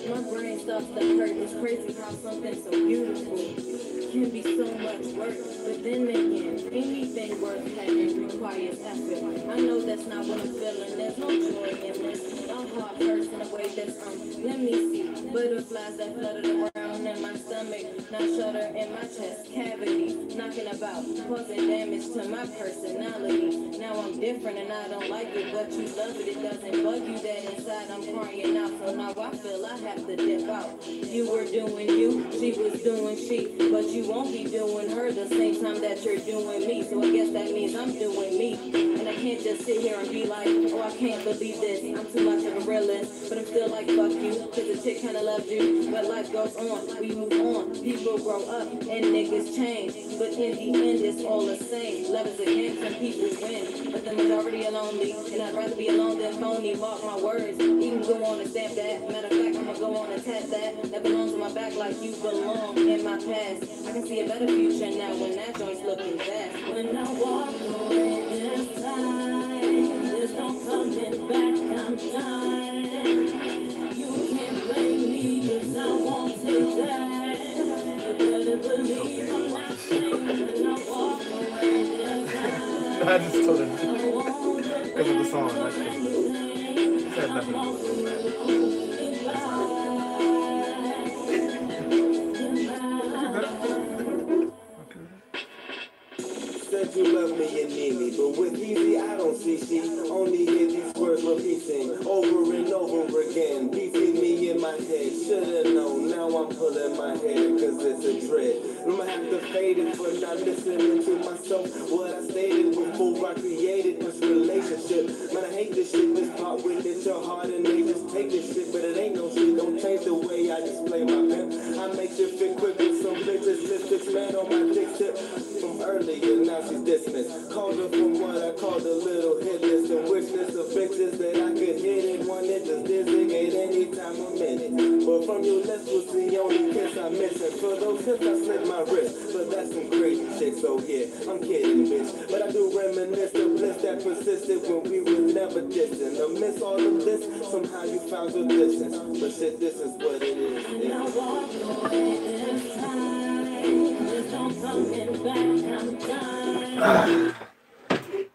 My brain starts to hurt. It's crazy how something so beautiful can be so much work. But then again, anything worth having requires effort. I know that's not what I'm feeling. There's no joy in this. My heart hurts in a way that's let me see. Butterflies that fluttered around in my stomach, now shudder in my chest cavity, knocking about, causing damage to my personality. Now I'm different and I don't like it, but you love it. It doesn't bug you that inside I'm crying out. So now I feel I have to dip out. You were doing you, she was doing she, but you won't be doing her the same time that you're doing me. So I guess that means I'm doing me. And I can't just sit here and be like, oh, I can't believe this. I'm too much of a realist, but I'm still like, fuck you, cause the chick kinda loves you. But life goes on, we move on. People grow up and niggas change, but in the end it's all the same. Love is a game, some people win, but the majority are lonely, and I'd rather be alone than phony. Mark my words, you can go on and stamp that. Matter of fact, I'ma go on and tap that. That belongs on my back like you belong in my past. I can see a better future now when that joint's looking fast. When I walk away this time, there's no coming back, I'm done. You can't blame me, cause I won't take that. You better believe I'm not saying when I walk away this time. I just told him because of the song. It said nothing to do with that. Said you love me and need me, but with easy I don't see she only hear these words repeating over and over again, beating me in my head. Should've known, now I'm pulling my hair cause it's a dread. I'ma have to fade it for not listening to myself. What I stated before I created this relationship. Man, I hate this shit, this part with it, your heart and they just take this shit, but it ain't no shit. Don't change the way I display my pimp. I make shit fit quick with some bitches, lipsticks, man on my dick tip. From earlier, now she's dismissed. Called her from what I called a little hit list, a wish list of bitches that I could hit it. One that just designate any time a minute. But from your lips was the only kiss I'm missing. For those hips I slit my wrist, but that's some crazy shit. So yeah, I'm kidding, bitch, but I do reminisce the bliss that persisted when we were never distant. Amidst all of this, somehow you found your distance. But shit, this is what it is. And I walk away this time. There's no coming back, I'm done.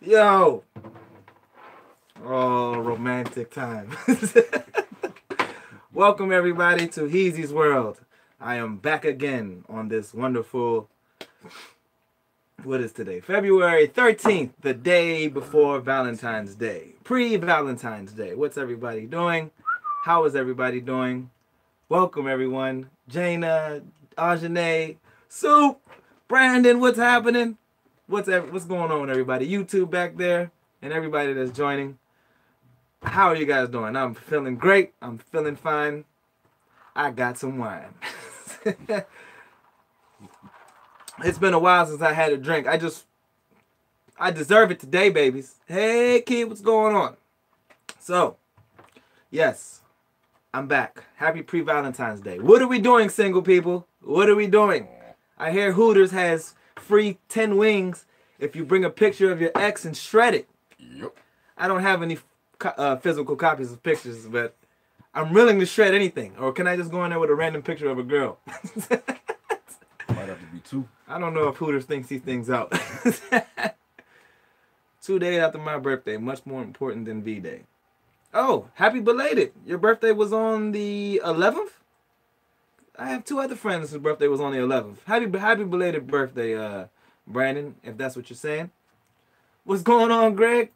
Yo! Oh, romantic time. Welcome everybody to Heezy's World. I am back again on this wonderful, what is today? February 13th, the day before Valentine's Day. Pre-Valentine's Day. What's everybody doing? How is everybody doing? Welcome everyone. Jaina, Ajane, Soup, Brandon, what's happening? What's going on, everybody? YouTube back there and everybody that's joining. How are you guys doing? I'm feeling great. I'm feeling fine. I got some wine. It's been a while since I had a drink. I deserve it today, babies. Hey, kid, what's going on? So, yes, I'm back. Happy pre-Valentine's Day. What are we doing, single people? What are we doing? I hear Hooters has free 10 wings if you bring a picture of your ex and shred it. Yep. I don't have any physical copies of pictures, but I'm willing to shred anything. Or can I just go in there with a random picture of a girl? Might have to be two. I don't know if Hooters thinks these things out. 2 days after my birthday, much more important than V-Day. Oh, happy belated. Your birthday was on the 11th? I have two other friends whose birthday was on the 11th. Happy belated birthday, Brandon, if that's what you're saying. What's going on, Greg?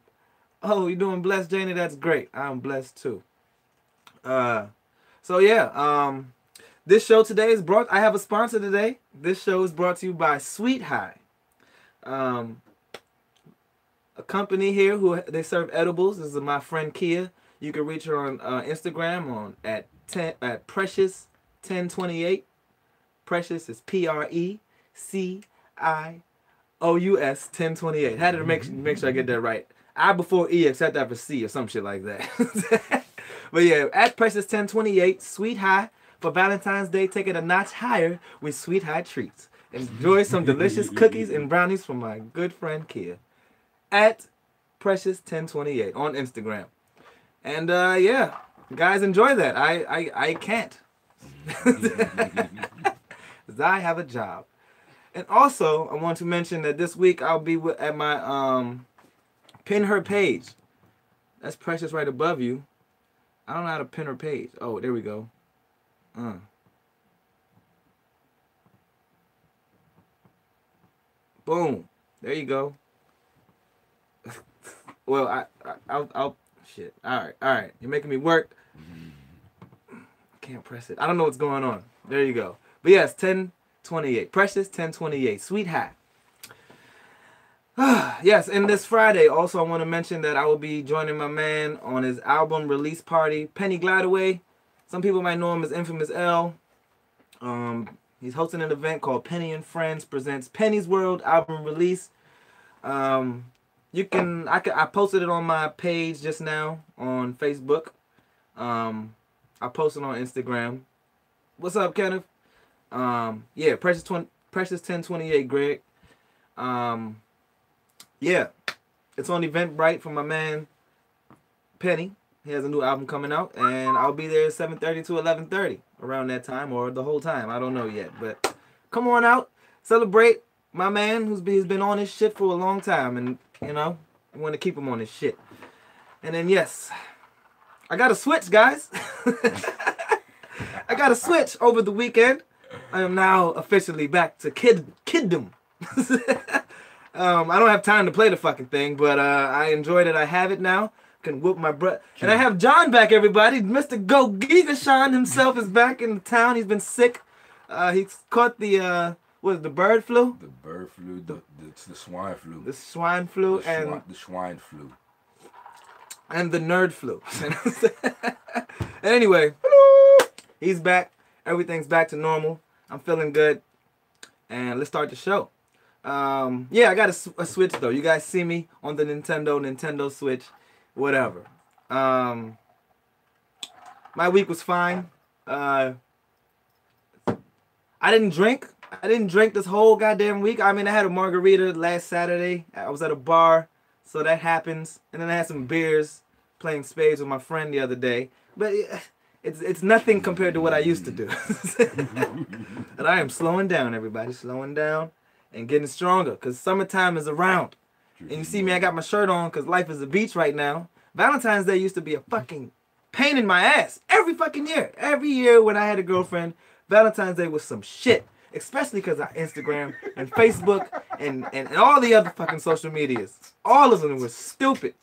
Oh, you doing blessed, Janie? That's great. I'm blessed too. So yeah, this show today is brought. I have a sponsor today. This show is brought to you by Sweet High, a company here who they serve edibles. This is my friend Kia. You can reach her on Instagram at Precious1028. Precious is PRECIOUS 1028. Had to make sure I get that right. I before E, except that for C or some shit like that. But yeah, at Precious1028, Sweet High. For Valentine's Day, take it a notch higher with Sweet High treats. Enjoy some delicious cookies and brownies from my good friend Kia. At Precious1028 on Instagram. And yeah, Guys enjoy that. I can't. 'Cause I have a job. And also, I want to mention that this week I'll be at my pin her page. That's Precious right above you. I don't know how to pin her page. Oh, there we go. Boom. There you go. Well, I'll shit. All right. You're making me work. Can't press it. I don't know what's going on. There you go. But yes, 1028. Precious 1028. Sweet hat. Yes, and this Friday, also I want to mention that I will be joining my man on his album release party, Penny Gladaway. Some people might know him as Infamous L. He's hosting an event called Penny and Friends presents Penny's World album release. I posted it on my page just now on Facebook. I posted on Instagram. What's up, Kenneth? Yeah, Precious 1028, Greg. Yeah, it's on Eventbrite for my man Penny. He has a new album coming out, and I'll be there 7:30 to 11:30 around that time, or the whole time. I don't know yet, but come on out, celebrate my man he's been on his shit for a long time, and you know, I want to keep him on his shit. And then yes, I got a switch, guys. I got a switch over the weekend. I am now officially back to kiddom. I don't have time to play the fucking thing, but I enjoyed it. I have it now. Can whoop my butt. And I have John back, everybody. Mr. Go Giga Sean himself is back in town. He's been sick. He's caught the the bird flu? The bird flu, the swine flu. The swine flu the swine flu. And the nerd flu. Anyway, he's back. Everything's back to normal. I'm feeling good. And let's start the show. Yeah, I got a Switch though. You guys see me on the Nintendo Switch, whatever. My week was fine. I didn't drink. This whole goddamn week. I mean, I had a margarita last Saturday. I was at a bar, so that happens. And then I had some beers playing spades with my friend the other day. But it's nothing compared to what I used to do. And I am slowing down, everybody. Slowing down. And getting stronger, because summertime is around. And you see me, I got my shirt on because life is a beach right now. Valentine's Day used to be a fucking pain in my ass. Every fucking year. Every year when I had a girlfriend, Valentine's Day was some shit. Especially because of Instagram and Facebook and all the other fucking social medias. All of them were stupid.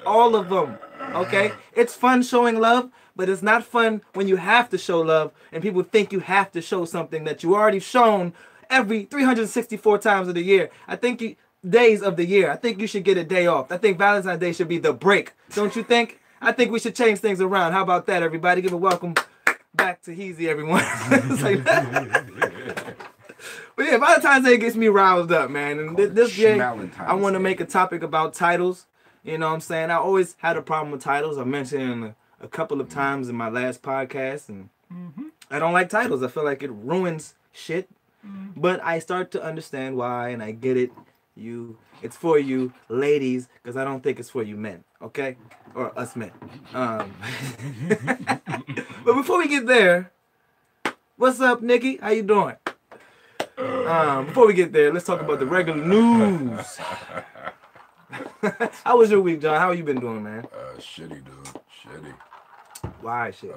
All of them. Okay? It's fun showing love, but it's not fun when you have to show love and people think you have to show something that you already shown every 364 times of the year. I think days of the year. I think you should get a day off. I think Valentine's Day should be the break. Don't you think? I think we should change things around. How about that, everybody? Give a welcome back to Heezy, everyone. Like but yeah, Valentine's Day gets me roused up, man. And this year, I want to make a topic about titles. You know what I'm saying? I always had a problem with titles. I mentioned a couple of times in my last podcast. And I don't like titles. I feel like it ruins shit. But I start to understand why, and I get it. It's for you ladies, because I don't think it's for you men, okay? Or us men. But before we get there, what's up, Nikki? How you doing? Before we get there, let's talk about the regular news. How was your week, John? How you been doing, man? Shitty, dude. Shitty. Why shit?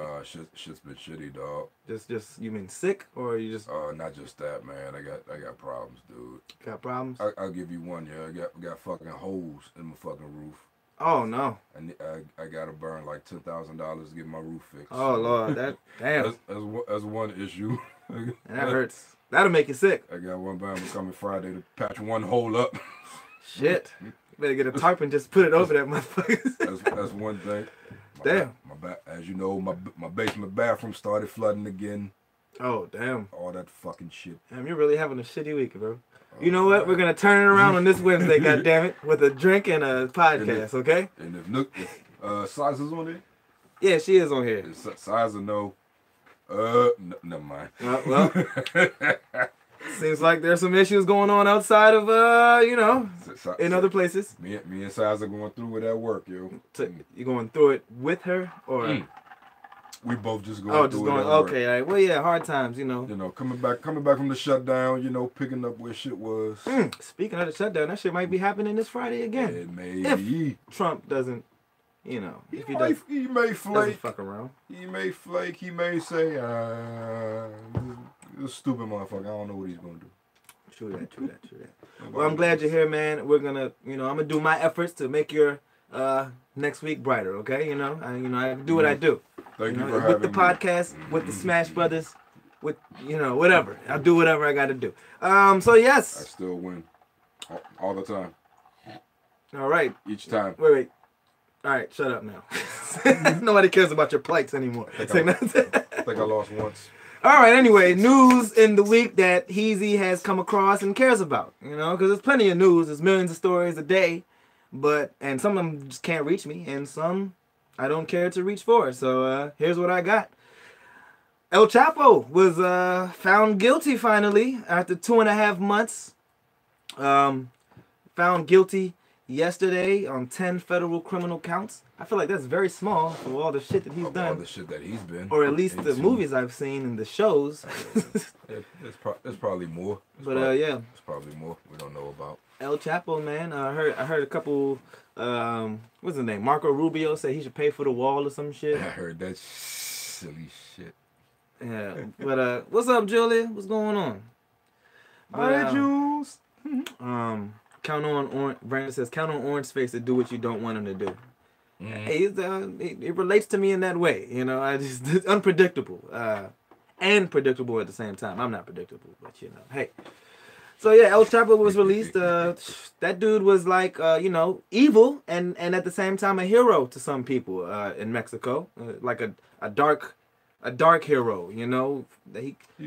Shit's been shitty, dog. Just you mean sick, or you just? Not just that, man. I got problems, dude. Got problems? I'll give you one. Yeah, I got fucking holes in my fucking roof. Oh no. And I gotta burn like $10,000 to get my roof fixed. Oh Lord, that damn. That's one issue. And that hurts. That'll make you sick. I got one band coming Friday to patch one hole up. Shit. You better get a tarp and just put it over that motherfucker. That's one thing. Damn. As you know, my basement bathroom started flooding again. Oh, damn. All that fucking shit. Damn, you're really having a shitty week, bro. You know what? We're going to turn it around on this Wednesday, goddammit, with a drink and a podcast, okay? And if Size is on there? Yeah, she is on here. Size no. Never mind. Well, seems like there's some issues going on outside of, in other places. Me and Size are going through it at work, yo. So you going through it with her, or? we both just going Oh, through just it. going. at work. Okay, all right. Well, yeah, hard times, you know. You know, coming back from the shutdown. You know, picking up where shit was. Speaking of the shutdown, that shit might be happening this Friday again. It may If Trump doesn't, you know, if he doesn't flake. fuck around. He may flake. He may say, "This stupid motherfucker. I don't know what he's gonna do." True that. Well, I'm glad you're here, man. We're gonna, I'm gonna do my efforts to make your next week brighter. Okay, I do what I do. Thank you for with having the me. podcast, with the Smash Brothers, with whatever. I'll do whatever I got to do. So yes. I still win, all the time. All right. Each time. Wait. All right, shut up now. Nobody cares about your plights anymore. I think I lost once. All right, anyway, news in the week that Heezy has come across and cares about, because there's plenty of news. There's millions of stories a day, and some of them just can't reach me, and some I don't care to reach for. So here's what I got. El Chapo was found guilty finally after 2.5 months. Found guilty yesterday on 10 federal criminal counts. I feel like that's very small for all the shit that he's done. All the shit that he's been. Or at least the movies I've seen and the shows. There's probably more. Yeah. There's probably more we don't know about. El Chapo, man. I heard a couple, what's his name? Marco Rubio said he should pay for the wall or some shit. I heard that silly shit. Yeah. But what's up, Julia? What's going on? Hi, Jules. Count on Brandon says, count on Orange Face to do what you don't want him to do. Hey, it relates to me in that way. It's unpredictable and predictable at the same time. I'm not predictable, but hey. So yeah, El Chapo was released. That dude was like, evil and at the same time a hero to some people in Mexico, like a dark hero. He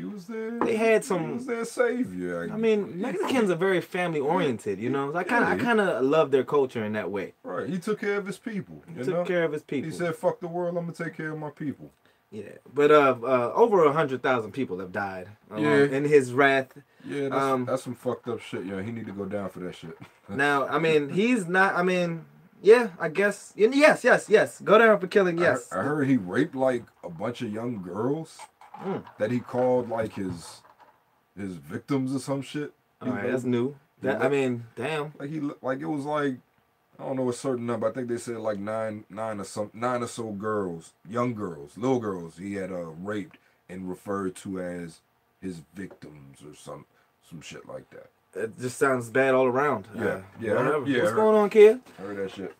was there. They had some. He was their savior. I mean, Mexicans are very family oriented. I kind of love their culture in that way. Right. He took care of his people. He took care of his people. He said, "Fuck the world. I'm gonna take care of my people." Yeah, but over 100,000 people have died in his wrath. Yeah, that's some fucked up shit. He need to go down for that shit. Now, I mean, he's not. I mean, yeah, I guess. Yes. Go down for killing. Yes. I heard he raped like a bunch of young girls that he called like his victims or some shit. All right, that's new. I mean, damn. Like it was like, I don't know a certain number. I think they said like nine or so girls, young girls, little girls. He had raped and referred to as his victims or some shit like that. It just sounds bad all around. Yeah. What's going on, kid? I heard that shit.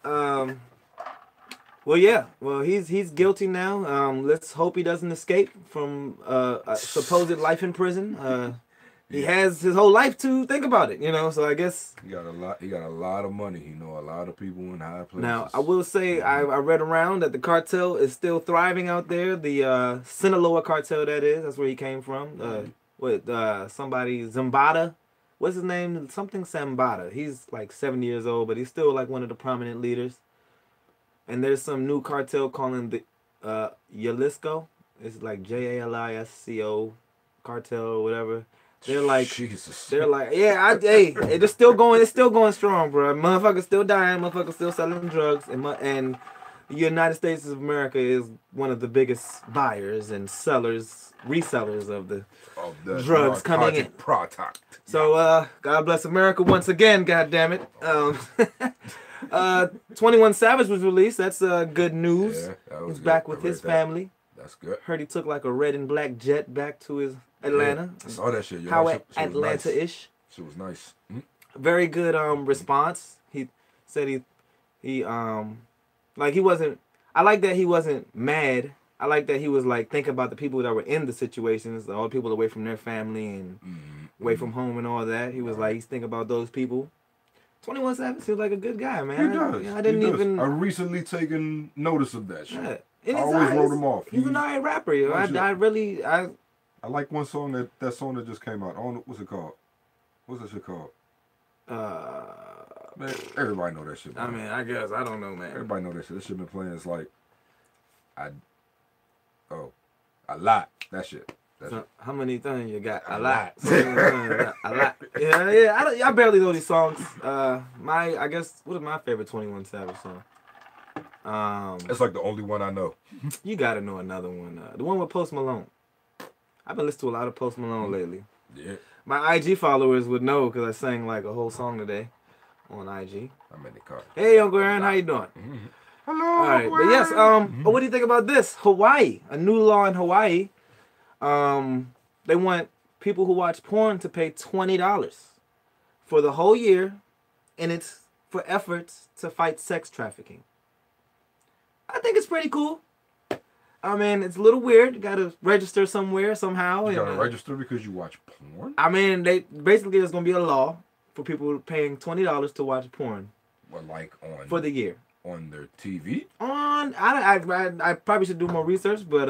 Well, yeah. Well, he's guilty now. Let's hope he doesn't escape from a supposed life in prison. He has his whole life to think about it, So I guess he got a lot of money. He know a lot of people in high places. Now I will say I read around that the cartel is still thriving out there. The Sinaloa cartel, that is. That's where he came from. Somebody Zambada. What's his name? Something Zambada. He's like 70 years old, but he's still like one of the prominent leaders. And there's some new cartel calling the Jalisco. It's like Jalisco cartel or whatever. They're like, Jesus. They're like, yeah, it's still going strong, bro. Motherfuckers still dying, motherfuckers still selling drugs, and the United States of America is one of the biggest buyers and resellers of the drugs coming in. Product. So, God bless America once again, God damn it. 21 Savage was released. That's good news. Yeah, he's back with his family. That's good. Heard he took like a red and black jet back to his Atlanta. Yeah, I saw that shit. How Atlanta-ish. She was nice. Very good response. He said he wasn't. I like that he wasn't mad. I like that he was like thinking about the people that were in the situations, all the people away from their family and away from home and all that. He was like, he's thinking about those people. 21 Savage seems like a good guy, man. He does. I didn't even. I recently taken notice of that shit. Yeah. I always wrote him off. He's an alright rapper, yo. I like one song that song that just came out. I don't know, what's it called? What's that shit called? Man, everybody know that shit. Man. I mean, I guess I don't know, man. Everybody know that shit. This shit been playing. It's like, a lot. That shit. How many things you got? A lot. A lot. Yeah. I barely know these songs. I guess what is my favorite 21 Savage song? That's like the only one I know. You gotta know another one. The one with Post Malone. I've been listening to a lot of Post Malone lately. Yeah. My IG followers would know because I sang like a whole song today on IG. I'm in the car. Hey, Uncle Aaron, how you doing? Hello. All right, but yes. What do you think about this? Hawaii, a new law in Hawaii. They want people who watch porn to pay $20 for the whole year, and it's for efforts to fight sex trafficking. I think it's pretty cool. I mean, it's a little weird. You gotta register somewhere somehow. You gotta register because you watch porn? I mean, basically there's gonna be a law for people paying $20 to watch porn. Well, like on for the year. On their TV? I probably should do more research, but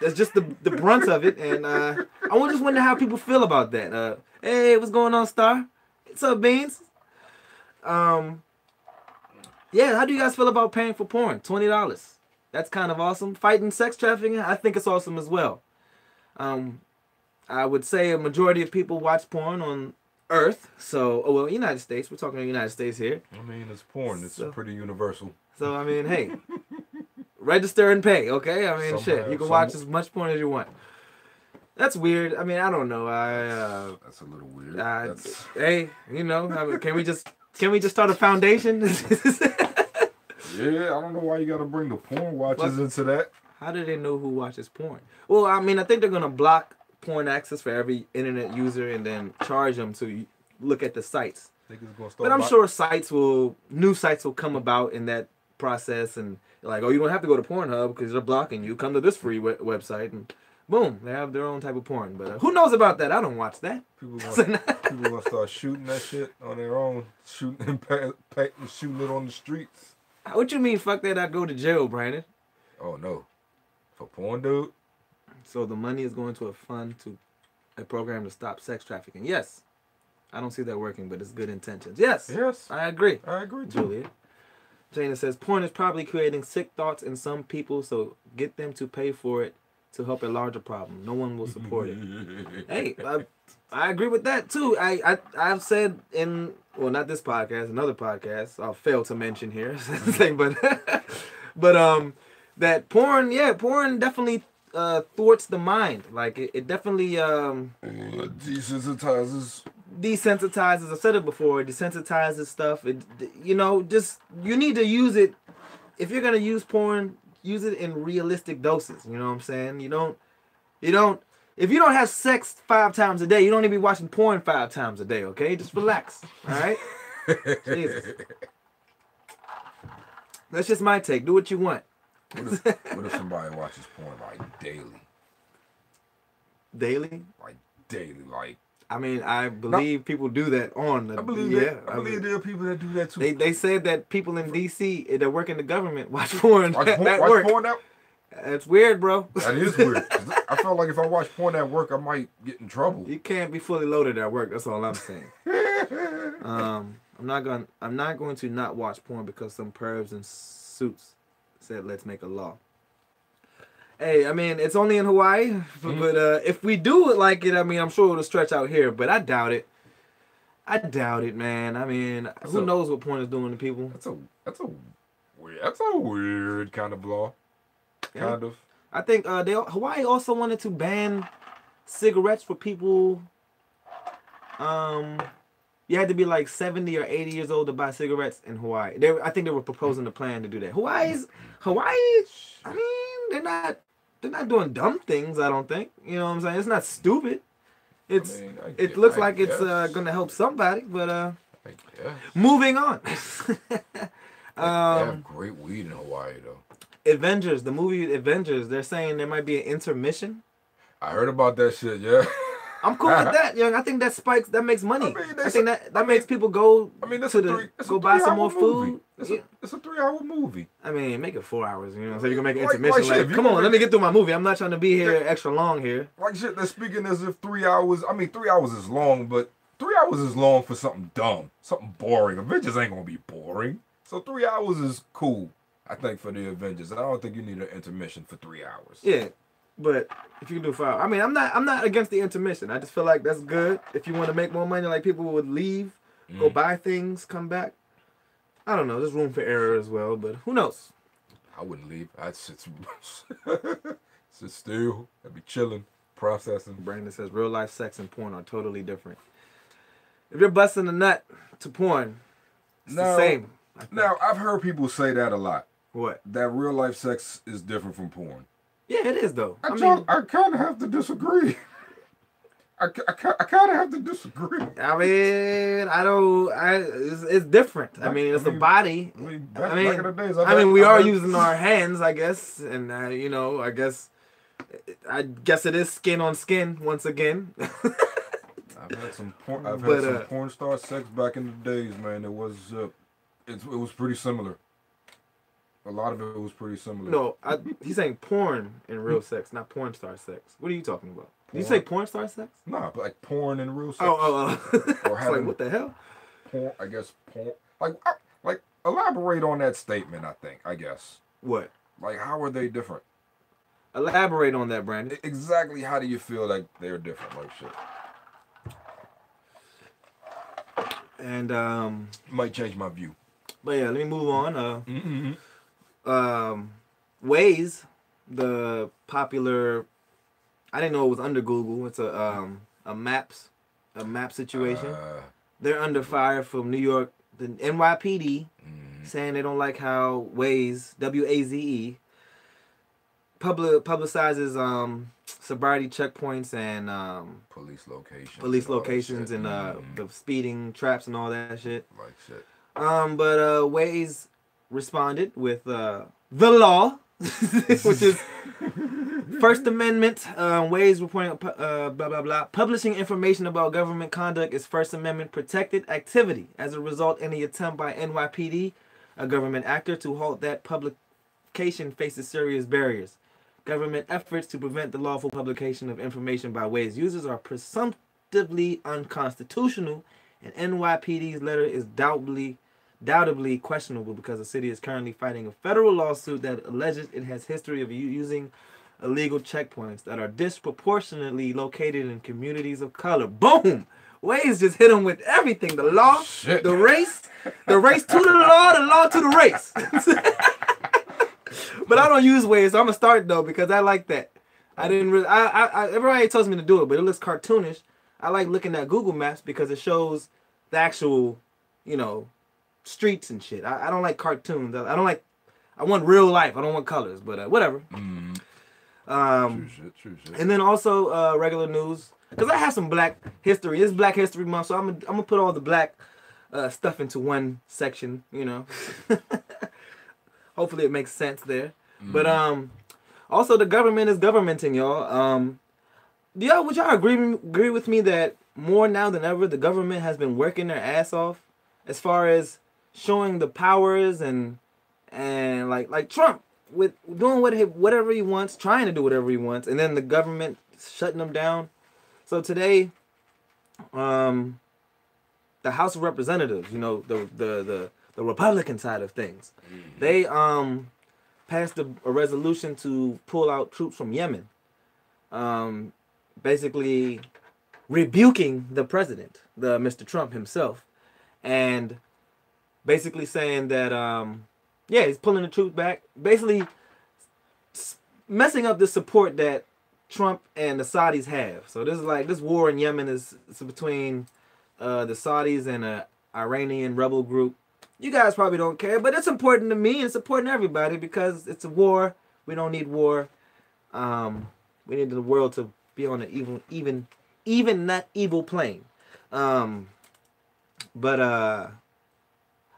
that's just the brunt of it, and I just wonder how people feel about that. Hey, what's going on, Star? What's up, Beans? Yeah, how do you guys feel about paying for porn? $20. That's kind of awesome. Fighting sex trafficking, I think it's awesome as well. I would say a majority of people watch porn on Earth, so United States. We're talking about the United States here. I mean, it's porn. It's pretty universal. So I mean, hey, register and pay. Okay, I mean, shit, you can watch as much porn as you want. That's weird. I mean, I don't know. That's a little weird. Hey, you know, I mean, can we just start a foundation? Yeah, I don't know why you gotta bring the porn watchers into that. How do they know who watches porn? Well, I mean, I think they're gonna block porn access for every internet user and then charge them to look at the sites. But I'm sure new sites will come about in that process, and like, oh, you don't have to go to Pornhub because they're blocking you. Come to this free website, and boom, they have their own type of porn. But who knows about that? I don't watch that. People gonna start shooting that shit on their own, shooting it on the streets. What you mean, fuck that? I go to jail, Brandon. Oh no, for porn, dude. So the money is going to a program to stop sex trafficking. Yes, I don't see that working, but it's good intentions. Yes, I agree. I agree too. Juliet. Jana says porn is probably creating sick thoughts in some people, so get them to pay for it to help a larger problem. No one will support it. Hey, I agree with that too. I've said not this podcast, another podcast I'll fail to mention here, but that porn definitely thwarts the mind. Like it definitely desensitizes. I've said it before. It desensitizes stuff. You need to use it. If you're gonna use porn, use it in realistic doses. You know what I'm saying? You don't. If you don't have sex 5 times a day, you don't need to be watching porn 5 times a day. Okay, just relax. All right. Jesus. That's just my take. Do what you want. What if somebody watches porn like daily? Daily? Like daily, like. I mean, I believe people do that on the. I believe there are people that do that too. They said that people in DC that work in the government watch porn at work. Porn at... That's weird, bro. That is weird. I felt like if I watch porn at work, I might get in trouble. You can't be fully loaded at work. That's all I'm saying. I'm not going to not watch porn because some pervs in suits said let's make a law. Hey, I mean, it's only in Hawaii, but if we do it like it, I mean, I'm sure it'll stretch out here, but I doubt it. I doubt it, man. I mean, who knows what porn is doing to people? That's a weird kind of law. Kind of. I think Hawaii also wanted to ban cigarettes for people. You had to be like 70 or 80 years old to buy cigarettes in Hawaii. I think they were proposing a plan to do that. Hawaii. I mean, they're not doing dumb things. I don't think. You know what I'm saying? It's not stupid. It looks like it's gonna help somebody, but moving on. They have great weed in Hawaii though. Avengers, the movie Avengers, they're saying there might be an intermission. I heard about that shit, yeah. I'm cool with that, young. I think that makes money. I think that makes people go go buy some more food. It's a 3-hour movie. I mean, make it 4 hours, you know. So you can make an intermission. Come on, let me get through my movie. I'm not trying to be here extra long here. Like shit, they're speaking as if 3 hours. I mean, 3 hours is long, but 3 hours is long for something dumb, something boring. Avengers ain't gonna be boring. So 3 hours is cool, I think, for the Avengers. And I don't think you need an intermission for 3 hours. Yeah. But if you can do 5, I mean, I'm not against the intermission. I just feel like that's good. If you want to make more money, like people would leave, go buy things, come back. I don't know. There's room for error as well, but who knows? I wouldn't leave. I'd sit sit still. I'd be chilling, processing. Brandon says real life sex and porn are totally different. If you're busting a nut to porn, it's the same. Now, I've heard people say that a lot. What? That real life sex is different from porn. Yeah, it is though. I kind of have to disagree. I kind of have to disagree. I mean, it's different. I mean, it's a body. Back in the days, we are using our hands, I guess, and you know, I guess it is skin on skin once again. I've had some porn star sex back in the days, man. It was pretty similar. A lot of it was pretty similar. No, he's saying porn and real sex, not porn star sex. What are you talking about? Did you say porn star sex? Nah, but like porn and real sex. Oh. Or having, like, what the hell? Porn, I guess porn. Like elaborate on that statement. I guess. What? Like, how are they different? Elaborate on that, Brandon. Exactly. How do you feel like they're different? Like shit. And might change my view. But yeah, let me move on. Waze, the popular. I didn't know it was under Google. It's a map situation. They're under fire from New York, the NYPD, saying they don't like how Waze, WAZE, publicizes sobriety checkpoints and police locations and the speeding traps and all that shit. Like shit. But Waze responded with the law, which is First Amendment. Waze reporting blah blah blah. Publishing information about government conduct is First Amendment protected activity. As a result, any attempt by NYPD, a government actor, to halt that publication faces serious barriers. Government efforts to prevent the lawful publication of information by Waze users are presumptively unconstitutional, and NYPD's letter is doubtably questionable because the city is currently fighting a federal lawsuit that alleges it has history of using illegal checkpoints that are disproportionately located in communities of color. Boom! Waze just hit them with everything. The law, shit. the race to the law to the race. But I don't use Waze, so I'm gonna start though because I like that. I didn't really. Everybody tells me to do it, but it looks cartoonish. I like looking at Google Maps because it shows the actual, streets and shit. I don't like cartoons. I don't like. I want real life. I don't want colors. But whatever. True shit. And then also regular news because I have some Black history. It's Black History Month, so I'm gonna put all the Black stuff into one section. Hopefully it makes sense there. But also the government is governmenting, y'all. Would y'all agree with me that more now than ever the government has been working their ass off as far as showing the powers and like Trump with doing whatever he wants, trying to do whatever he wants, and then the government shutting him down. So today, the House of Representatives, the Republican side of things, they passed a resolution to pull out troops from Yemen, basically rebuking the president, Mr. Trump himself, and basically saying that he's pulling the troops back, basically messing up the support that Trump and the Saudis have. So this war in Yemen is between the Saudis and an Iranian rebel group. You guys probably don't care, but it's important to me and it's important to everybody because it's a war. We don't need war. We need the world to be on an even not evil plane. But I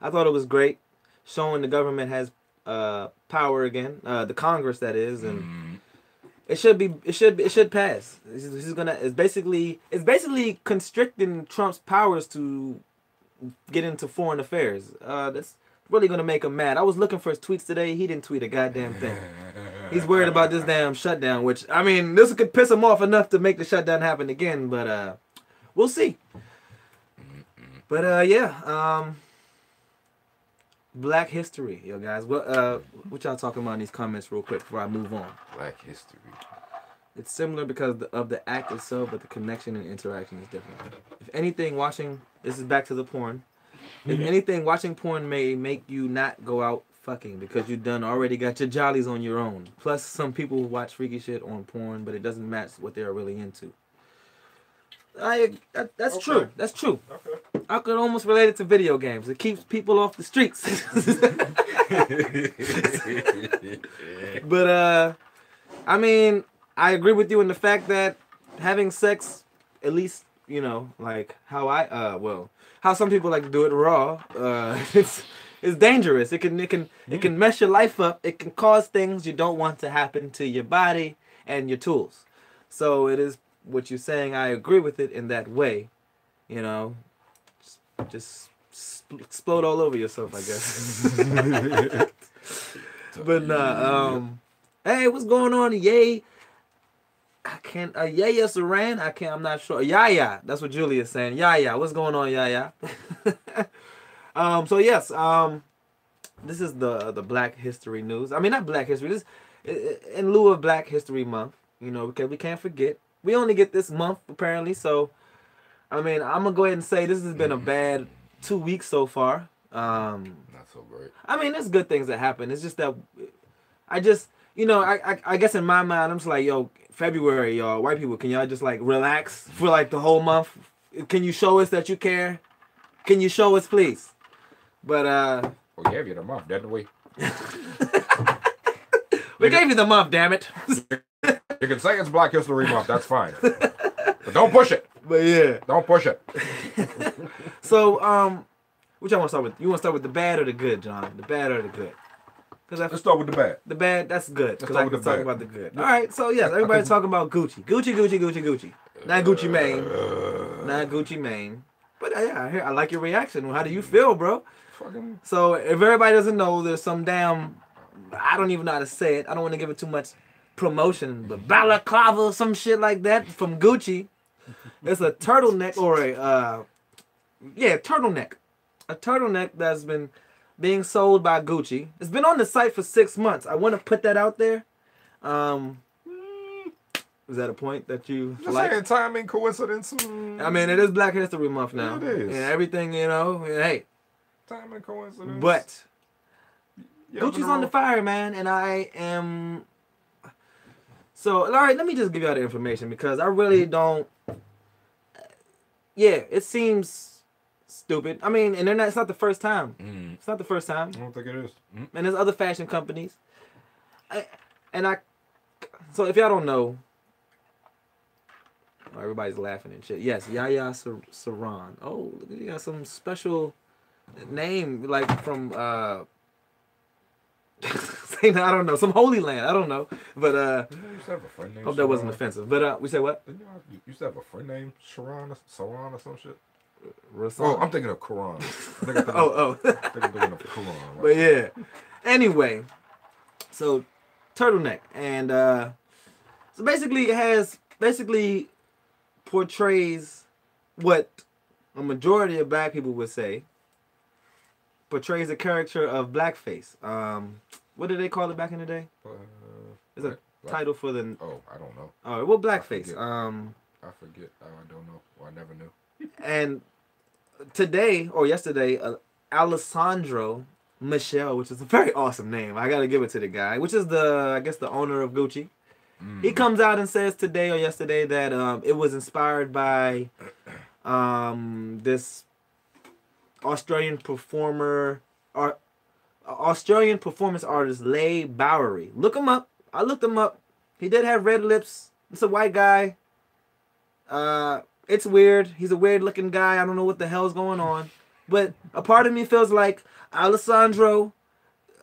thought it was great showing the government has power again, the Congress that is, and it should pass. It's basically constricting Trump's powers to get into foreign affairs. That's really gonna make him mad. I was looking for his tweets today. He didn't tweet a goddamn thing. He's worried about this damn shutdown, which I mean, this could piss him off enough to make the shutdown happen again. But we'll see. But Black history, yo guys. What y'all talking about in these comments real quick before I move on? Black history. It's similar because of the act itself, but the connection and interaction is different. If anything, this is back to the porn. If anything, watching porn may make you not go out fucking because you done already got your jollies on your own. Plus, some people watch freaky shit on porn, but it doesn't match what they're really into. That's true. That's true. Okay. I could almost relate it to video games. It keeps people off the streets. But I mean, I agree with you in the fact that having sex, at least like how how some people like to do it raw. It's dangerous. It can mess your life up. It can cause things you don't want to happen to your body and your tools. So it is what you're saying. I agree with it in that way. Just explode all over yourself, I guess. But hey, what's going on? Yay. I can't. Yaya Saran. I'm not sure. Yaya. That's what Julia's saying. Yaya. What's going on, Yaya? So yes. This is the Black History news. I mean, not Black History. This in lieu of Black History Month. Because we can't forget. We only get this month apparently. So, I mean, I'm gonna go ahead and say this has been a bad 2 weeks so far. Not so great. I mean, there's good things that happen. It's just that I guess in my mind, I'm just like, yo, February, y'all, white people, can y'all just like relax for like the whole month? Can you show us that you care? Can you show us, please? But we gave you the month, didn't we? We gave you the month, damn it. You can say it's Black History Month. That's fine, but don't push it. But yeah, don't push it. So which I want to start with? You want to start with the bad or the good, John? The bad or the good? Let's start with the bad. The bad, that's good. Because I can talk about the good. Yeah. All right, so yes, everybody's talking about Gucci. Gucci. Not Gucci Mane. Not Gucci Mane. But yeah, I like your reaction. How do you feel, bro? Fucking. So if everybody doesn't know, there's some damn, I don't even know how to say it. I don't want to give it too much promotion, but balaclava or some shit like that from Gucci. It's a turtleneck or turtleneck. A turtleneck that's been being sold by Gucci. It's been on the site for 6 months. I want to put that out there. Is that a point that you just like? saying timing, coincidence. I mean, it is Black History Month now. It is. And everything, hey. Timing, coincidence. But Yeah, Gucci's on the fire, man, and I am... So, all right, let me just give you all the information because I really don't... Yeah, it seems stupid. I mean, and it's not the first time. It's not the first time. I don't think it is. And there's other fashion companies. So if y'all don't know, everybody's laughing and shit. Yes, Yaya Saran. Oh, look at you got some special name like from I don't know, some Holy Land. I don't know, but You used to have a friend named hope that wasn't Sharon. offensive. But we say what? You used to have a friend named Sharon or some shit. Rasan? Oh, I'm thinking of Quran. Oh. I think I'm thinking of Quran. Right? But yeah. Anyway, so turtleneck and so basically it portrays what a majority of black people would say portrays a character of blackface. What did they call it back in the day? There's a title for the... Oh, I don't know. Oh, well, blackface. I forget. I don't know. Well, I never knew. And today or yesterday, Alessandro Michel, which is a very awesome name. I gotta give it to the guy, which is the owner of Gucci. He comes out and says today or yesterday that it was inspired by this Australian performance artist Leigh Bowery. Look him up. I looked him up. He did have red lips. It's a white guy. It's weird. He's a weird looking guy. I don't know what the hell's going on. But a part of me feels like Alessandro,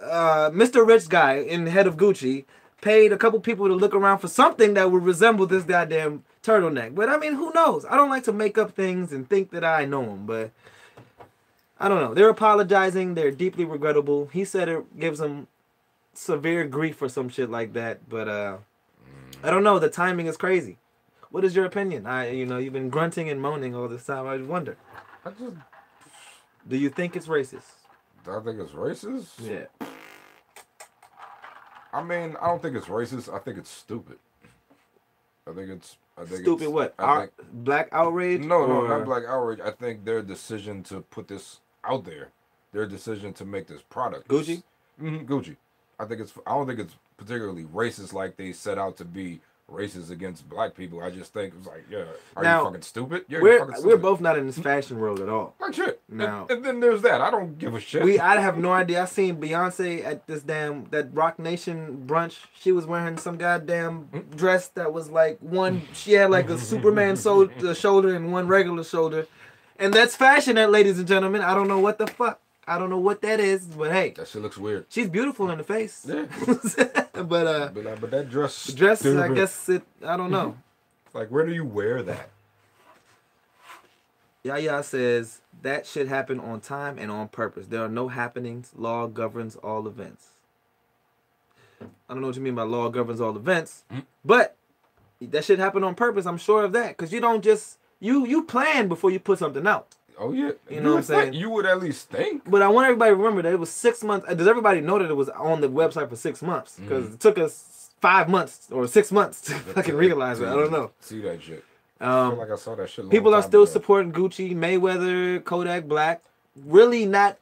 Mr. Rich Guy in the head of Gucci, paid a couple people to look around for something that would resemble this goddamn turtleneck. But I mean, who knows? I don't like to make up things and think that I know them, but I don't know. They're apologizing. They're deeply regrettable. He said it gives him severe grief or some shit like that, but I don't know. The timing is crazy. What is your opinion? You've been grunting and moaning all this time. I wonder. Do you think it's racist? Do I think it's racist? Yeah. I mean, I don't think it's racist. I think it's stupid. I think Stupid what? Black outrage? No, not black outrage. I think their decision to put this out there, their decision to make this product. Gucci? Gucci. I don't think it's particularly racist like they set out to be racist against black people. I just think it's like, yeah, are you fucking stupid? Yeah, you're fucking stupid. We're both not in this fashion world at all. Like shit. Now, and then there's that. I don't give a shit. I have no idea. I seen Beyonce at this that Rock Nation brunch. She was wearing some goddamn dress that was like she had like a Superman shoulder and one regular shoulder. And that's fashion, ladies and gentlemen. I don't know what the fuck. I don't know what that is, but hey, that shit looks weird. She's beautiful in the face. Yeah. but that dress. Stupid. I guess I don't know. Like, where do you wear that? Yaya says that should happen on time and on purpose. There are no happenings. Law governs all events. I don't know what you mean by law governs all events, but that should happen on purpose. I'm sure of that, because you don't just you plan before you put something out. Oh, yeah. You know what I'm saying? You would at least think. But I want everybody to remember that it was 6 months. Does everybody know that it was on the website for 6 months? Because it took us 5 months or 6 months to fucking realize it. I don't know. See that shit. I feel like I saw that shit. People are still supporting Gucci, Mayweather, Kodak Black. Really not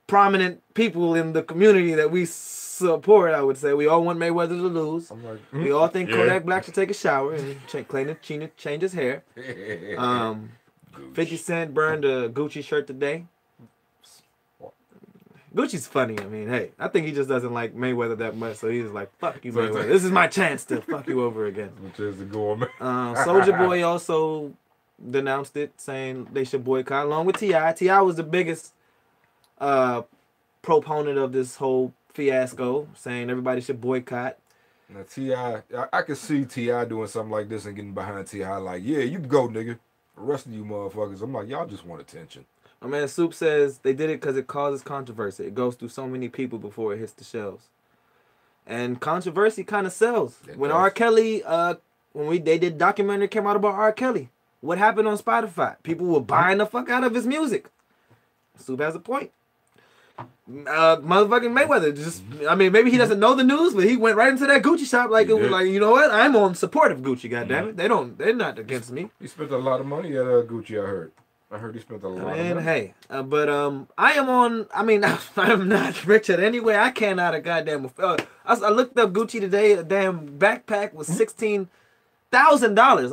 prominent people in the community that we support, I would say. We all want Mayweather to lose. I'm like, we all think Kodak Black should take a shower and change his hair. 50 Cent burned a Gucci shirt today. Gucci's funny. I mean, hey, I think he just doesn't like Mayweather that much, so he's like, fuck you, Mayweather. This is my chance to fuck you over again. Soulja Boy also denounced it, saying they should boycott, along with T.I. T.I. was the biggest proponent of this whole fiasco, saying everybody should boycott. Now, T.I., I could see T.I. doing something like this and getting behind T.I. like, yeah, you can go, nigga. The rest of you motherfuckers, I'm like, y'all just want attention. My man Soup says they did it because it causes controversy. It goes through so many people before it hits the shelves. And controversy kind of sells. When R. Kelly, they did documentary came out about R. Kelly. What happened on Spotify? People were buying the fuck out of his music. Soup has a point. Motherfucking Mayweather maybe he doesn't know the news, but he went right into that Gucci shop like it was like, you know what? I'm on support of Gucci, goddammit. They're not against me. He spent a lot of money at Gucci, I heard he spent a lot of money. Hey, but I am not rich at any way I can out of goddamn. I looked up Gucci today. A damn backpack was $16,000. I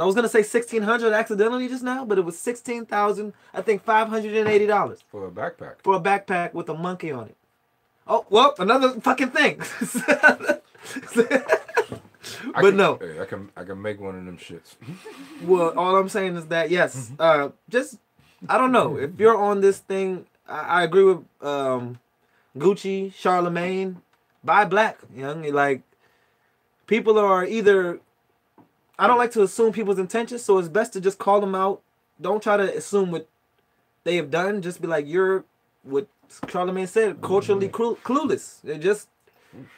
was gonna say $1,600 accidentally just now, but it was $16,000. I think $580 for a backpack. For a backpack with a monkey on it. Oh well, another fucking thing. No. Hey, I can make one of them shits. Well, all I'm saying is that yes, just I don't know if you're on this thing. I agree with Gucci, Charlemagne, buy black, young. Like people are either. I don't like to assume people's intentions, so it's best to just call them out. Don't try to assume what they have done. Just be like, you're what Charlemagne said, culturally clueless. They just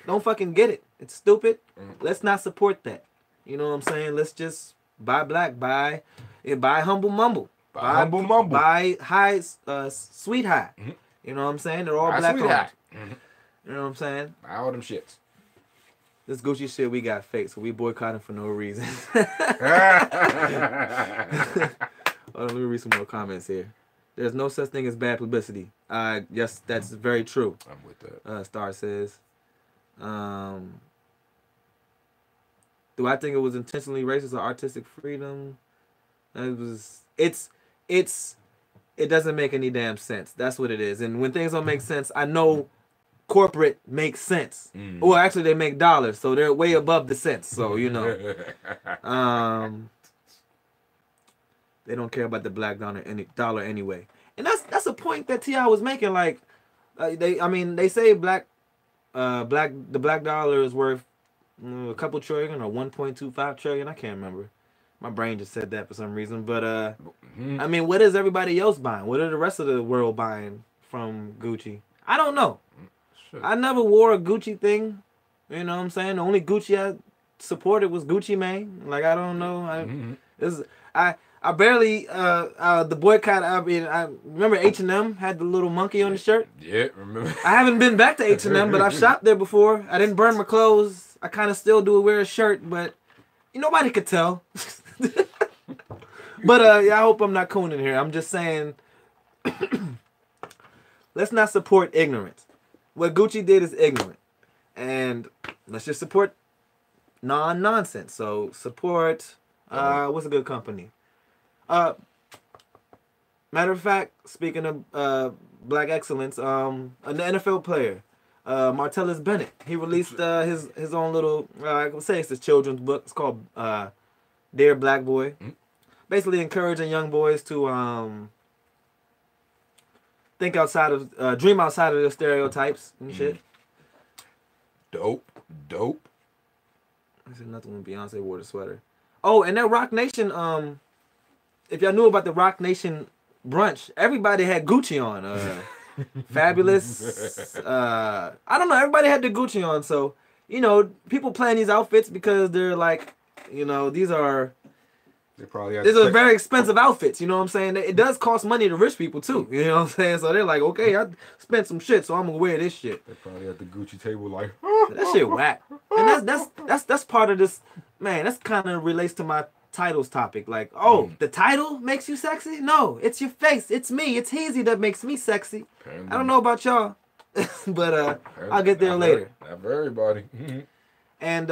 don't fucking get it. It's stupid. Let's not support that. You know what I'm saying? Let's just buy black, buy Humble Mumble. Buy Humble Mumble. Buy High, Sweet High. You know what I'm saying? They're all black owned. You know what I'm saying? Buy all them shits. This Gucci shit we got fake, so we boycotting for no reason. Let me read some more comments here. There's no such thing as bad publicity. Yes, that's very true. I'm with that. Star says. Do I think it was intentionally racist or artistic freedom? It doesn't make any damn sense. That's what it is. And when things don't make sense, I know corporate makes sense. Well, actually they make dollars, so they're way above the cents. So, you know. They don't care about the black dollar anyway. And that's a point that T.I. was making. Like they say the black dollar is worth a couple trillion or 1.25 trillion. I can't remember. My brain just said that for some reason. But what is everybody else buying? What are the rest of the world buying from Gucci? I don't know. I never wore a Gucci thing. You know what I'm saying? The only Gucci I supported was Gucci Mane. Like, I don't know. I barely the boycott. I remember H&M had the little monkey on the shirt. Yeah, remember. I haven't been back to H&M, but I've shopped there before. I didn't burn my clothes. I kind of still do wear a shirt, but nobody could tell. But I hope I'm not cooning here. I'm just saying, let's not support ignorance. what Gucci did is ignorant. And let's just support non-nonsense. So support, what's a good company? Matter of fact, speaking of black excellence, an NFL player, Martellus Bennett, he released his own little, I would say it's his children's book. It's called Dear Black Boy. Mm-hmm. Basically encouraging young boys to think outside of, dream outside of their stereotypes and shit. Dope. I said nothing when Beyonce wore the sweater. Oh, and that Rock Nation, if y'all knew about the Rock Nation brunch, everybody had Gucci on. Fabulous. I don't know, everybody had the Gucci on. So, you know, people plan these outfits because they're like, you know, these are very expensive outfits, you know what I'm saying? It does cost money to rich people too, you know what I'm saying? So they're like, okay, I spent some shit, so I'm gonna wear this shit. They probably at the Gucci table like, that shit whack. And that's part of this, man. That's kind of relates to my titles topic. Like, the title makes you sexy? No, it's your face. It's me. It's Heezy that makes me sexy. Apparently. I don't know about y'all, but I'll get there later. Not for everybody. And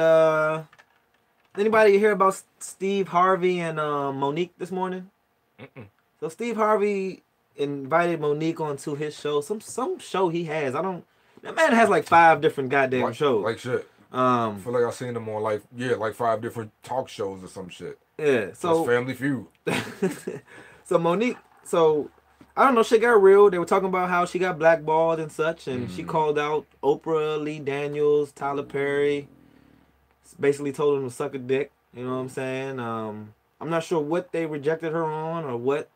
anybody hear about Steve Harvey and Monique this morning? Mm-mm. So Steve Harvey invited Monique onto his show. Some show he has. That man has like 5 different goddamn shows. Like shit. I feel like I seen him on like 5 different talk shows or some shit. Yeah. So Family Feud. So Monique. So I don't know. Shit got real. They were talking about how she got blackballed and such, and she called out Oprah, Lee Daniels, Tyler Perry. Basically told him to suck a dick. You know what I'm saying? I'm not sure what they rejected her on or what.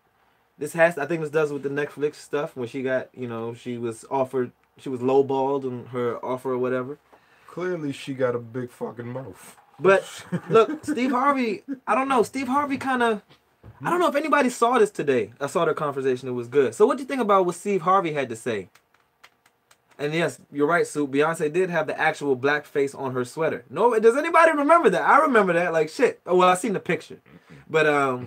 I think this does with the Netflix stuff where she got, you know, she was lowballed in her offer or whatever. Clearly she got a big fucking mouth. But look, Steve Harvey, I don't know. Steve Harvey kind of, I don't know if anybody saw this today. I saw their conversation. It was good. So what do you think about what Steve Harvey had to say? And yes, you're right, Sue. Beyonce did have the actual black face on her sweater. No, does anybody remember that? I remember that like shit. Oh, well, I seen the picture. But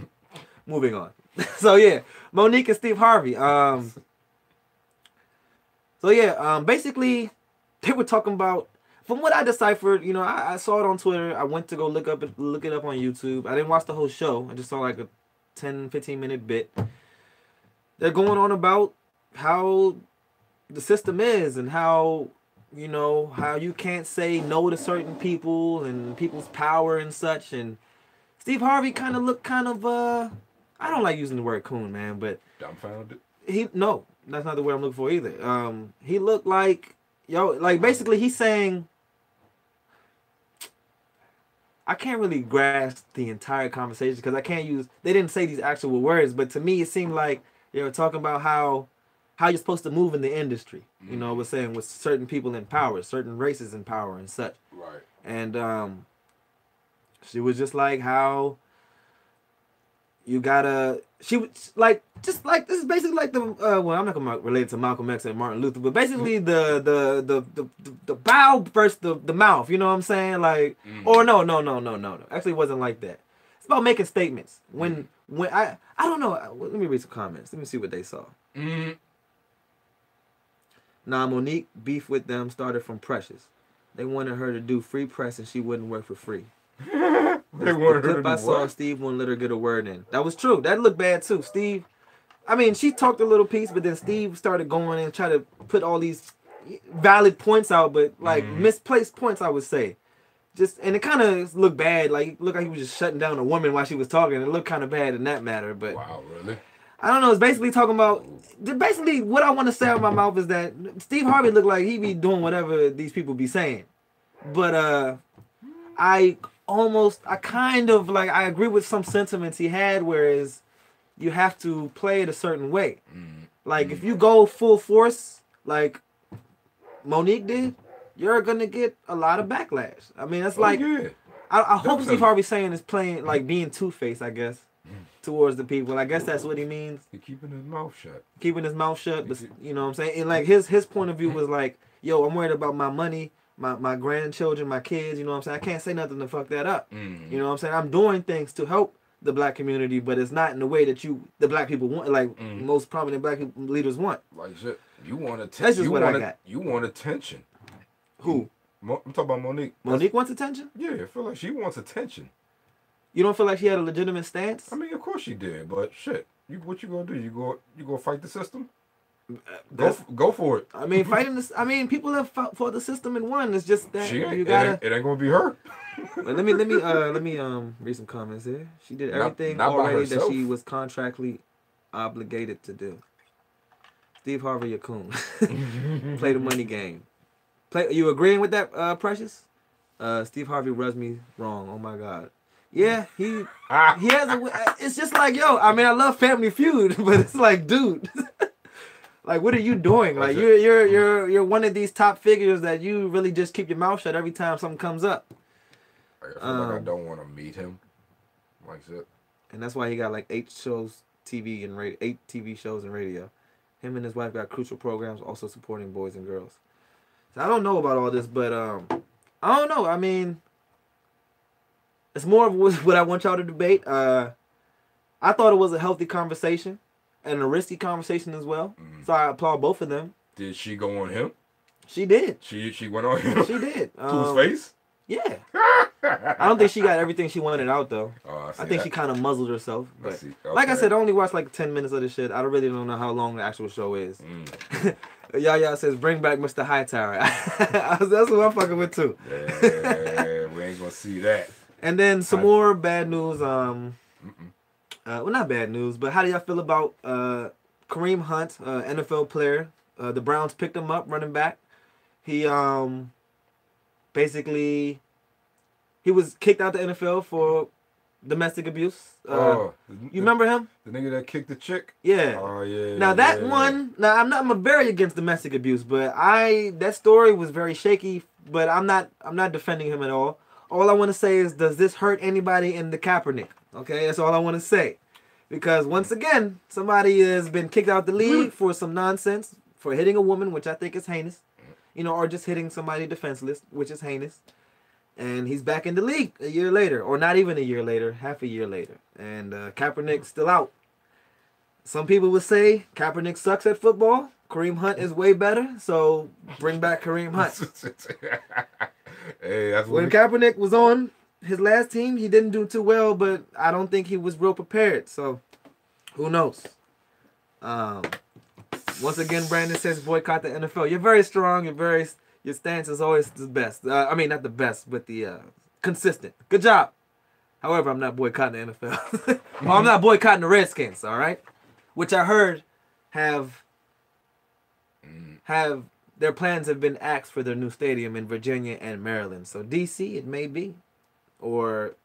moving on. So yeah, Monique and Steve Harvey. Basically, they were talking about, from what I deciphered, you know, I saw it on Twitter. I went to go look it up on YouTube. I didn't watch the whole show. I just saw like a 10, 15-minute bit. They're going on about how the system is and how, you know, how you can't say no to certain people and people's power and such. And Steve Harvey kind of looked I don't like using the word coon, man, but dumbfounded. No, that's not the word I'm looking for either. He looked like, basically he's saying, I can't really grasp the entire conversation because they didn't say these actual words, but to me it seemed like they were talking about how you're supposed to move in the industry. You know, we're saying with certain people in power, certain races in power and such. Right. And she was just like how you gotta. She was like this is basically like the well, I'm not gonna relate it to Malcolm X and Martin Luther, but basically the bow versus the mouth. You know what I'm saying? Like, or no. Actually, it wasn't like that. It's about making statements. When I don't know. Let me read some comments. Let me see what they saw. Nah, Monique beef with them started from Precious. They wanted her to do free press and she wouldn't work for free. They wanted her to do I saw what? Steve wouldn't let her get a word in. That was true. That looked bad too. Steve, I mean, she talked a little piece, but then Steve started going and tried to put all these valid points out, but like misplaced points, I would say. And it kind of looked bad. Like, it looked like he was just shutting down a woman while she was talking. It looked kind of bad in that matter. But wow, really? I don't know. It's basically talking about. Basically, what I want to say out of my mouth is that Steve Harvey looked like he be doing whatever these people be saying. But I kind of like, I agree with some sentiments he had, whereas you have to play it a certain way. Like, if you go full force, like Monique did, you're gonna get a lot of backlash. I mean, that's I hope Steve Harvey saying is playing, like, being two-faced, I guess, towards the people. I guess that's what he means. He's keeping his mouth shut. Keeping his mouth shut, but you know what I'm saying? And like his point of view was like, yo, I'm worried about my money, my grandchildren, my kids, you know what I'm saying? I can't say nothing to fuck that up. You know what I'm saying? I'm doing things to help the black community, but it's not in the way that the black people want, like most prominent black leaders want. Like shit. You want attention. That's just what I got. You want attention. Who? I'm talking about Monique. Monique wants attention? Yeah, I feel like she wants attention. You don't feel like she had a legitimate stance? I mean, of course she did, but shit. What you gonna do? You go fight the system? Go for it. I mean, fighting this. I mean, people have fought for the system and won. It's just that you gotta. It ain't gonna be her. Let me read some comments here. She did everything not already that she was contractually obligated to do. Steve Harvey, a coon. Play the money game. You agreeing with that, Precious? Steve Harvey rubs me wrong. Oh my God. Yeah, he has a. It's just like, yo. I mean, I love Family Feud, but it's like, dude. Like, what are you doing? Like, you're one of these top figures that you really just keep your mouth shut every time something comes up. I feel like I don't want to meet him. Like that. And that's why he got like 8 shows, 8 TV shows and radio. Him and his wife got crucial programs also supporting boys and girls. So I don't know about all this, but I don't know. I mean, it's more of what I want y'all to debate. I thought it was a healthy conversation and a risky conversation as well. So I applaud both of them. Did she go on him? She did. She went on him? She did. To his face? Yeah. I don't think she got everything she wanted out, though. Oh, I think she kind of muzzled herself. But Okay. like I said, I only watched like 10 minutes of this shit. I really don't know how long the actual show is. Yaya says, bring back Mr. Hightower. That's what I'm fucking with, too. Yeah, we ain't gonna see that. And then some more bad news. Well, not bad news, but how do y'all feel about Kareem Hunt, NFL player? The Browns picked him up, running back. He basically he was kicked out the NFL for domestic abuse. You remember him? The nigga that kicked the chick? Yeah. Oh yeah. Now that one, I'm very against domestic abuse, but that story was very shaky. But I'm not defending him at all. All I want to say is, does this hurt anybody in the Kaepernick? Okay, that's all I want to say. Because once again, somebody has been kicked out the league for some nonsense, for hitting a woman, which I think is heinous. Or just hitting somebody defenseless, which is heinous. And he's back in the league a year later, or not even a year later, half a year later. And Kaepernick's still out. Some people would say Kaepernick sucks at football. Kareem Hunt is way better, so bring back Kareem Hunt. Hey, that's when Kaepernick was on his last team, he didn't do too well, but I don't think he was real prepared. So, who knows? Once again, Brandon says boycott the NFL. You're very strong. Your stance is always the best. I mean, not the best, but the consistent. Good job. However, I'm not boycotting the NFL. Well, I'm not boycotting the Redskins, all right? Which I heard have their plans have been axed for their new stadium in Virginia and Maryland. So DC, it may be, or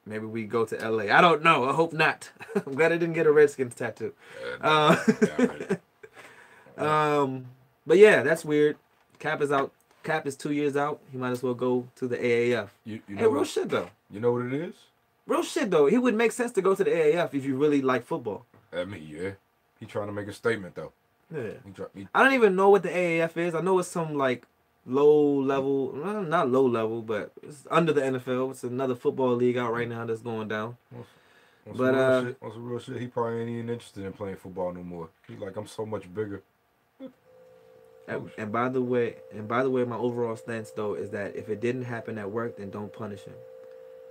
maybe we go to LA. I don't know. I hope not. I'm glad I didn't get a Redskins tattoo. But yeah, that's weird. Cap is out. Cap is 2 years out. He might as well go to the AAF. You know hey, real shit though. You know what it is? Real shit though. It would make sense to go to the AAF if you really like football. I mean, yeah. He trying to make a statement though. Yeah. I don't even know what the AAF is. I know it's some like low level, well, not low level, but it's under the NFL. It's another football league out right now that's going down. On some real shit, he probably ain't even interested in playing football no more. He's like, I'm so much bigger. And by the way, my overall stance though is that if it didn't happen at work, then don't punish him.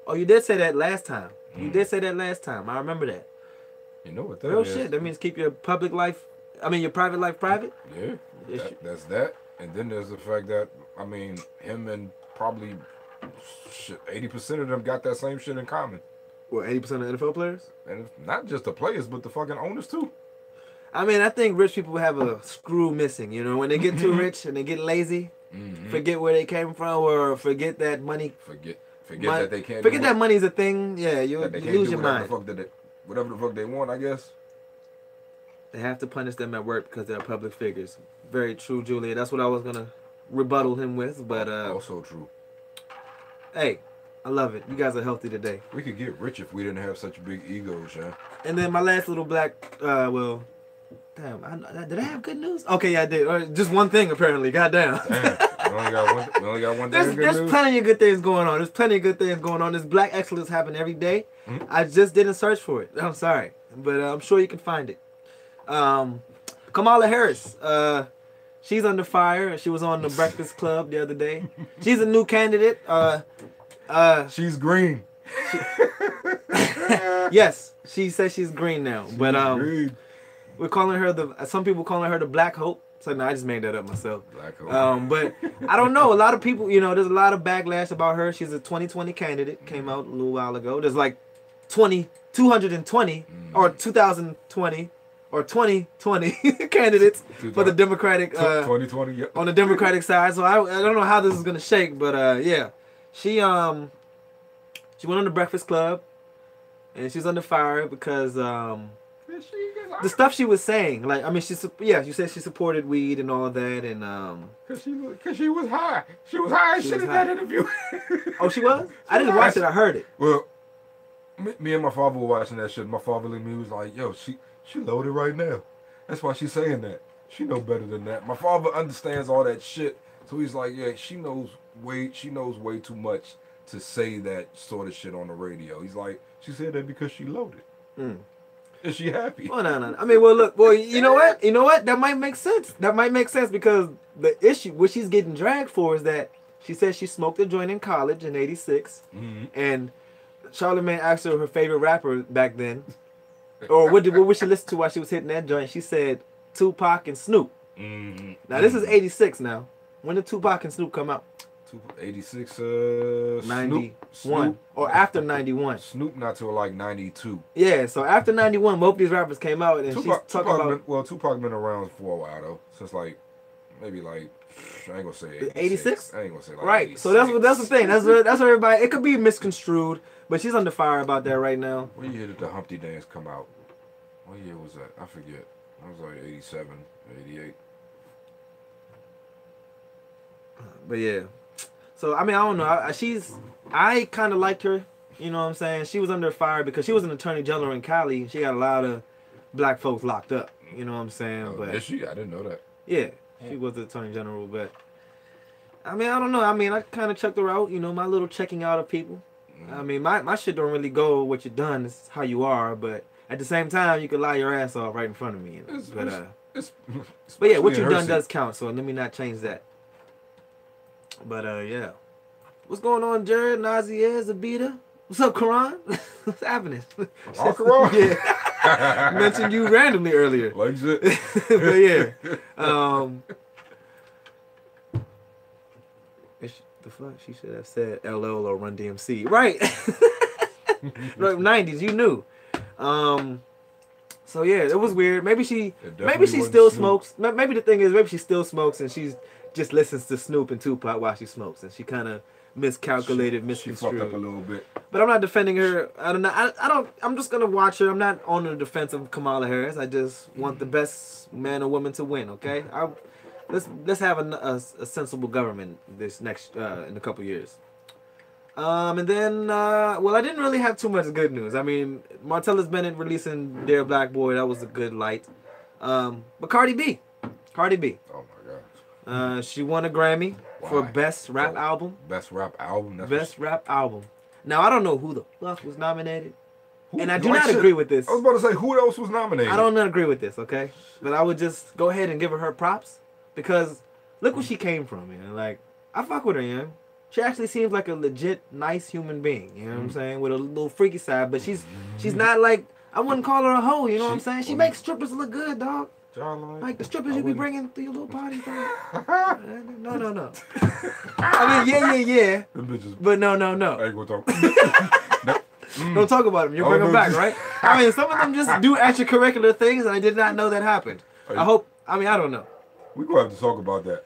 Oh, you did say that last time. You did say that last time. I remember that. You know what that real is? Shit. That means keep your public life. I mean, your private life private. Yeah. That's that. And then there's the fact that him and probably 80% of them got that same shit in common. What, 80% of NFL players? And not just the players, but the fucking owners too. I mean, I think rich people have a screw missing. When they get too rich and they get lazy, forget where they came from, or forget that money. Forget that they can't. Forget that money's a thing. Yeah, you lose your mind. Whatever the fuck they want, I guess. They have to punish them at work because they're public figures. Very true, Julia. That's what I was gonna rebuttal him with, but also true. Hey, I love it. You guys are healthy today. We could get rich if we didn't have such big egos, yeah. And then my last little black, well, damn, did I have good news? Okay, yeah, I did. Just one thing apparently. Goddamn. Damn. We only got one thing. There's plenty of good things going on. There's black excellence happening every day. I just didn't search for it. I'm sorry, but I'm sure you can find it. Kamala Harris, She's under fire. She was on the Breakfast Club the other day. She's a new candidate. She's green. Yes, she says she's green now. But Green. we're calling her some people calling her the Black Hope. So no, I just made that up myself. Black Hope. But I don't know. A lot of people, there's a lot of backlash about her. She's a 2020 candidate. Came out a little while ago. There's like 220 or 2020 or 2020 candidates for the Democratic 2020. Yep. on the Democratic side. So I don't know how this is gonna shake, but yeah, she went on the Breakfast Club, and she's under fire because the stuff she was saying, like, I mean, you said she supported weed and all that, and Cause she was high. She was high as shit in that interview. Oh, she was? I didn't watch it. I heard it. Well, me and my father were watching that shit. My father looked at me, was like, "Yo, she loaded right now. That's why she's saying that. She know better than that." My father understands all that shit, so he's like, "Yeah, she knows way too much to say that sort of shit on the radio." He's like, "She said that because she loaded." Is she happy? Well, no. I mean, well, look, you know what? That might make sense. That might make sense because the issue, what she's getting dragged for, is that she said she smoked a joint in college in '86, and Charlamagne asked her favorite rapper back then, or what would she listen to while she was hitting that joint? She said Tupac and Snoop. Now this is '86 now. When did Tupac and Snoop come out? 86, 91 or after 91. Snoop not till like 92. Yeah, so after 91, both these rappers came out, and she's talking about. Tupac been around for a while though, since like maybe like I ain't gonna say 86. I ain't gonna say like right. 86. So that's the thing. That's what everybody. It could be misconstrued, but she's under fire about that right now. What year did the Humpty Dance come out? What year was that? I forget. I was like 87, 88. But yeah. So, I mean, I don't know. I kind of liked her. You know what I'm saying? She was under fire because she was an attorney general in Cali. And she got a lot of black folks locked up. You know what I'm saying? But is she? I didn't know that. Yeah, she was the attorney general. But, I mean, I don't know. I mean, I kind of checked her out. My little checking out of people. I mean, my shit don't really go what you done. It's how you are. But at the same time, you could lie your ass off right in front of me. But yeah, what you done does count. So let me not change that. But yeah, what's going on, Jared, Nazier, Zabita? What's up, Karan? What's happening? Oh, Karan? Yeah, mentioned you randomly earlier. Like shit. But yeah, the fuck she should have said LL or Run DMC, right? Like 90s, you knew. So yeah, it was weird. Maybe she still smokes. Maybe the thing is, maybe she still smokes and she's just listens to Snoop and Tupac while she smokes, and she kind of miscalculated, misconstrued. She fucked up a little bit. But I'm not defending her. I don't know. I'm just gonna watch her. I'm not on the defense of Kamala Harris. I just want the best man or woman to win. Okay. Let's have a sensible government this next in a couple years. And then I didn't really have too much good news. I mean, Martellus Bennett releasing Dear Black Boy, that was a good light. But Cardi B. Oh my god. She won a Grammy for Best Rap Album. Best Rap Album? Rap Album. Now, I don't know who the fuck was nominated. And I do not agree with this. I was about to say, who else was nominated? I don't agree with this, okay? But I would just go ahead and give her props. Because look where she came from, man. Like, I fuck with her, you know? She actually seems like a legit nice human being, you know what I'm saying? With a little freaky side. But she's not like, I wouldn't call her a hoe, you know what I'm saying? She makes strippers look good, dog. Like the strippers you be bringing to your little party, bro. No. I mean, yeah. But no. I ain't gonna talk. Don't talk about them. You bring them back, right? I mean, some of them just do extracurricular things, and I did not know that happened. I don't know. We're gonna have to talk about that.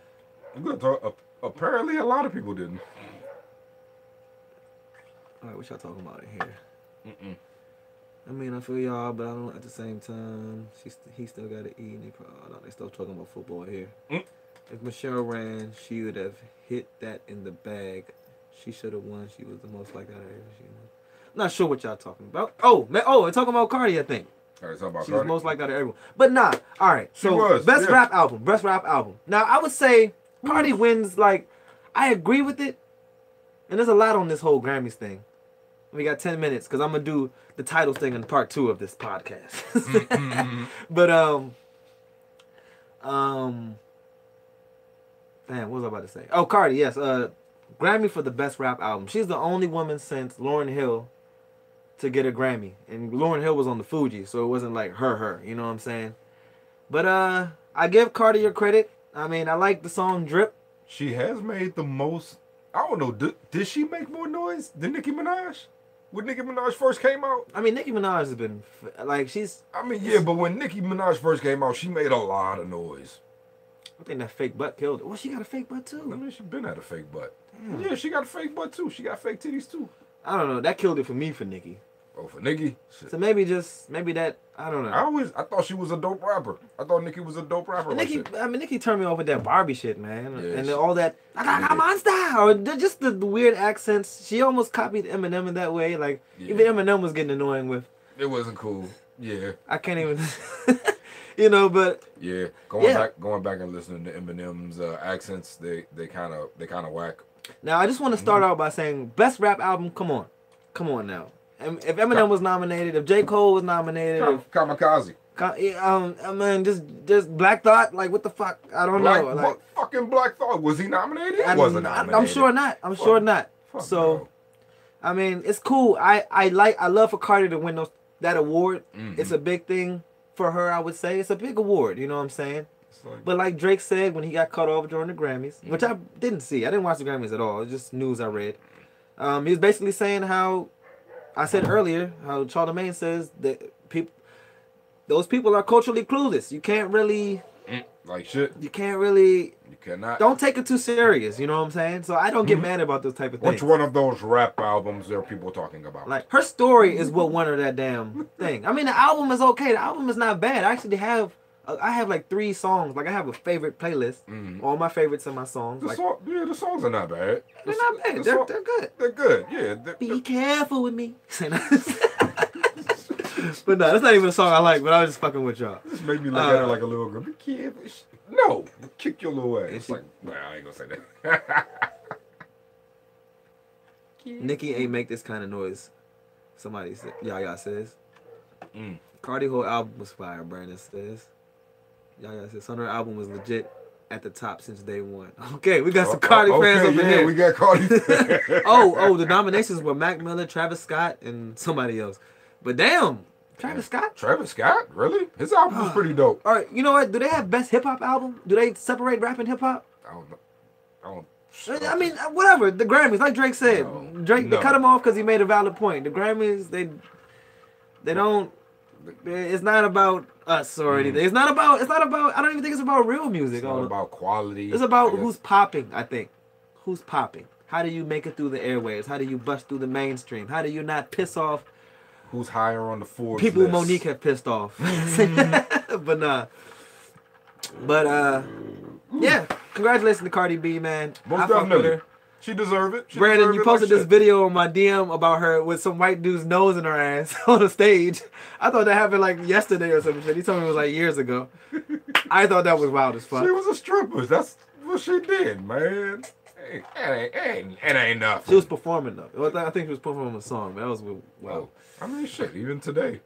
We're gonna talk. Apparently, a lot of people didn't. All right, what y'all talking about in here? I mean, I feel y'all, but I don't. At the same time, he still got to eat. And they still talking about football here. If Michelle ran, she would have hit that in the bag. She should have won. She was the most likely out of everything. I'm not sure what y'all talking about. They're talking about Cardi, I think. All right, talking about She Cardi. was most likely out of everyone. But nah. All right. So best rap album. Now I would say Cardi wins. Like, I agree with it. And there's a lot on this whole Grammys thing. We got 10 minutes because I'm gonna do the title thing in part 2 of this podcast. But Damn, what was I about to say? Oh, Cardi, yes. Grammy for the best rap album. She's the only woman since Lauryn Hill to get a Grammy. And Lauryn Hill was on the Fuji, so it wasn't like her. You know what I'm saying? But I give Cardi her credit. I mean, I like the song Drip. She has made the most. I don't know. Did she make more noise than Nicki Minaj? When Nicki Minaj first came out? I mean, Nicki Minaj has been like she's. I mean, yeah, but when Nicki Minaj first came out, she made a lot of noise. I think that fake butt killed her. Well, she got a fake butt I too. mean, she been had a fake butt. Damn. Yeah, she got a fake butt too. She got fake titties too. I don't know. That killed it for me for Nicki. Oh, for Nicki? So maybe that I don't know. I thought she was a dope rapper. I thought Nicki was a dope rapper. Nicki turned me off with that Barbie shit, man, Yeah, and all that I monster or just the weird accents. She almost copied Eminem in that way. Like even Eminem was getting annoying with. It wasn't cool. Yeah. I can't even. You know, but yeah, going back and listening to Eminem's accents, they kind of whack. Now I just want to start out by saying best rap album. Come on now. If Eminem was nominated, if J. Cole was nominated, Kamikaze. I mean, just Black Thought. Like what the fuck? I don't know. Like fucking Black Thought, was he nominated? He wasn't nominated. I'm sure not. I'm sure not. So, no. I mean, it's cool. I love for Cardi to win that award. Mm-hmm. It's a big thing for her. I would say it's a big award. You know what I'm saying? But like Drake said when he got cut off during the Grammys, which I didn't see. I didn't watch the Grammys at all. It's just news I read. He was basically saying how I said earlier how Charlamagne says that those people are culturally clueless. You can't really like shit. You can't really. You cannot. Don't take it too serious. You know what I'm saying? So I don't get mad about those type of things. Which one of those rap albums are people talking about? Like her story is what won her that damn thing. I mean, the album is okay. The album is not bad. I actually have. I have like 3 songs. Like I have a favorite playlist. All my favorites are my songs. The songs are not bad. They're not bad. They're good. They're good. Yeah. Be careful with me. But no, that's not even a song I like. But I was just fucking with y'all. This made me look at her like a little girl. Be careful. No, kick your little ass. It's like, nah, I ain't gonna say that. Nicki ain't make this kind of noise. Somebody said, Yaya says. Cardi whole album was fire. Brandon says. Yaya says, her album was legit at the top since day one. Okay, we got some Cardi fans over here. We got Cardi. oh, the nominations were Mac Miller, Travis Scott, and somebody else. But damn, Travis Scott? Travis Scott? Really? His album was pretty dope. All right, you know what? Do they have best hip hop album? Do they separate rap and hip hop? I don't. I mean, whatever. The Grammys, like Drake said, They cut him off because he made a valid point. The Grammys, they don't. It's not about us or anything. It's not about. I don't even think it's about real music. It's not about quality. It's about who's popping. I think who's popping. How do you make it through the airwaves? How do you bust through the mainstream? How do you not piss off? Who's higher on the Forbes people list? Monique have pissed off. But nah. But yeah. Congratulations to Cardi B, man. Most definitely. She deserved it. Brandon, you posted this video on my DM about her with some white dude's nose in her ass on the stage. I thought that happened like yesterday or something. He told me it was like years ago. I thought that was wild as fuck. She was a stripper. That's what she did, man. It ain't nothing. She was performing though. Well, I think she was performing a song. That was wow. I mean, shit. Even today.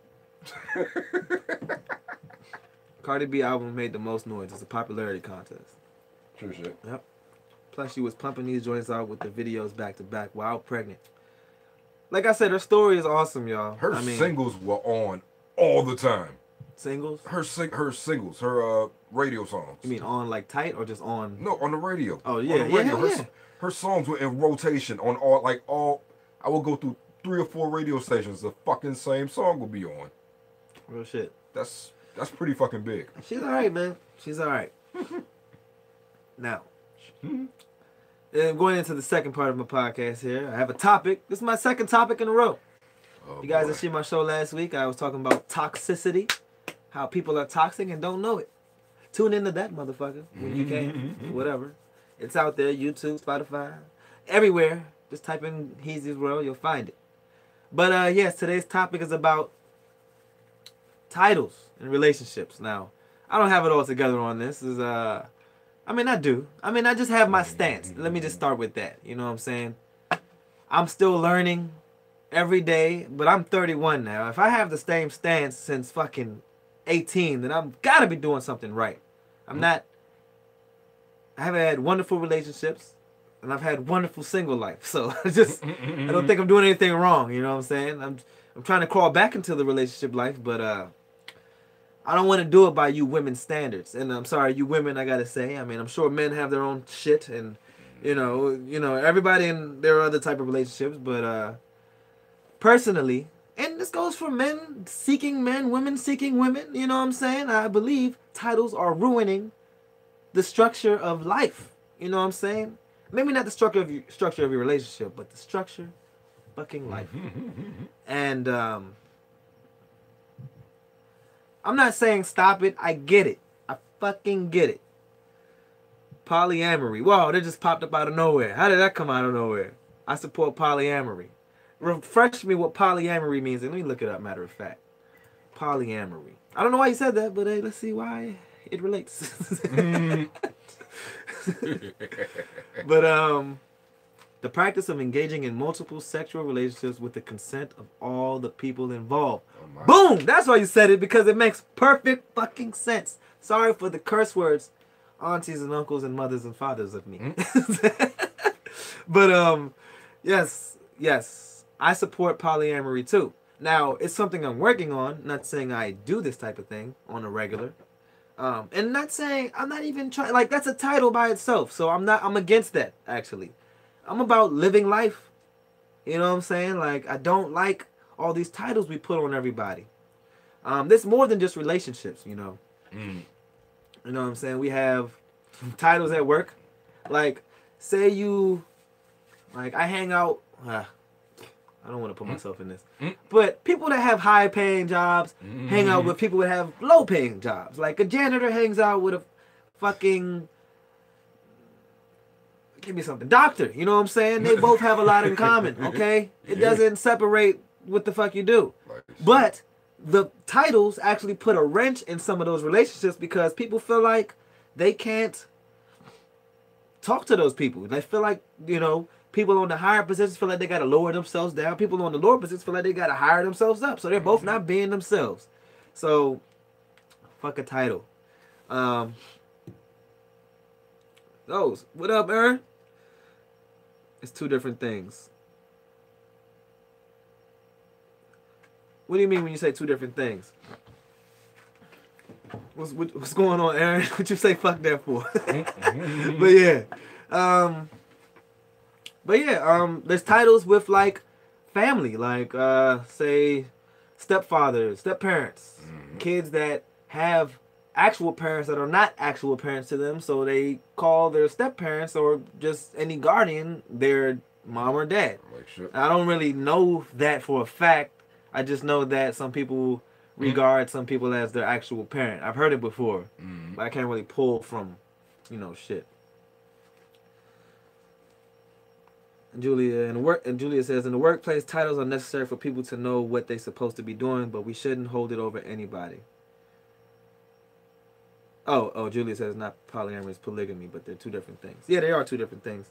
Cardi B album made the most noise. It's a popularity contest. True shit. Yep. Plus, she was pumping these joints out with the videos back to back while pregnant. Like I said, her story is awesome, y'all. Her singles were on all the time. Singles? Her singles, her radio songs. You mean on like tight or just on? No, on the radio. Oh yeah, on the radio. yeah. Her songs were in rotation on all. I would go through 3 or 4 radio stations. The fucking same song would be on. Real shit. That's pretty fucking big. She's all right, man. She's all right. Now, going into the second part of my podcast here, I have a topic. This is my second topic in a row. Oh, you guys boy. that see my show last week, I was talking about toxicity, how people are toxic and don't know it. Tune into that motherfucker when you can, whatever. It's out there, YouTube, Spotify, everywhere. Just type in Heezy's World, you'll find it. But yes, today's topic is about titles and relationships. Now, I don't have it all together on this. I mean, I do. I mean, I just have my stance. Let me just start with that. You know what I'm saying? I'm still learning every day, but I'm 31 now. If I have the same stance since fucking 18, then I'm gotta be doing something right. I'm not I've had wonderful relationships, and I've had wonderful single life. So I don't think I'm doing anything wrong. You know what I'm saying? I'm trying to crawl back into the relationship life, but I don't want to do it by you women's standards. And I'm sorry, you women, I gotta say. I mean, I'm sure men have their own shit, and you know, everybody in their other type of relationships. But personally, and this goes for men seeking men, women seeking women. You know what I'm saying? I believe titles are ruining the structure of life. You know what I'm saying? Maybe not the structure of your relationship, but the structure of fucking life. And I'm not saying stop it. I get it. I fucking get it. Polyamory. Whoa, that just popped up out of nowhere. How did that come out of nowhere? I support polyamory. Refresh me what polyamory means, and let me look it up, matter of fact. Polyamory. I don't know why you said that, but let's see why it relates. But the practice of engaging in multiple sexual relationships with the consent of all the people involved. Oh, boom! That's why you said it, because it makes perfect fucking sense. Sorry for the curse words, aunties and uncles and mothers and fathers of me. But yes, I support polyamory too. Now, it's something I'm working on. Not saying I do this type of thing on a regular. And not saying, I'm not even trying, like, that's a title by itself. So I'm against that, actually. I'm about living life. You know what I'm saying? Like, I don't like all these titles we put on everybody. There's more than just relationships, you know. You know what I'm saying? We have titles at work. Like, say I hang out, I don't want to put myself in this. But people that have high-paying jobs hang out with people that have low-paying jobs. Like a janitor hangs out with a fucking, give me something, doctor. You know what I'm saying? They both have a lot in common, okay? It doesn't separate what the fuck you do. But the titles actually put a wrench in some of those relationships because people feel like they can't talk to those people. They feel like, you know, people on the higher positions feel like they got to lower themselves down. People on the lower positions feel like they got to hire themselves up. So they're both not being themselves. So, fuck a title. Those. What up, Aaron? It's two different things. What do you mean when you say two different things? What's going on, Aaron? What you say fuck that for? But yeah, there's titles with like family, like say stepfathers, stepparents, kids that have actual parents that are not actual parents to them, so they call their stepparents or just any guardian their mom or dad. I don't really know that for a fact. I just know that some people regard some people as their actual parent. I've heard it before, but I can't really pull from, you know, shit. And Julia says, in the workplace, titles are necessary for people to know what they're supposed to be doing, but we shouldn't hold it over anybody. Oh, Julia says not polyamory, it's polygamy, but they're two different things. Yeah, they are two different things.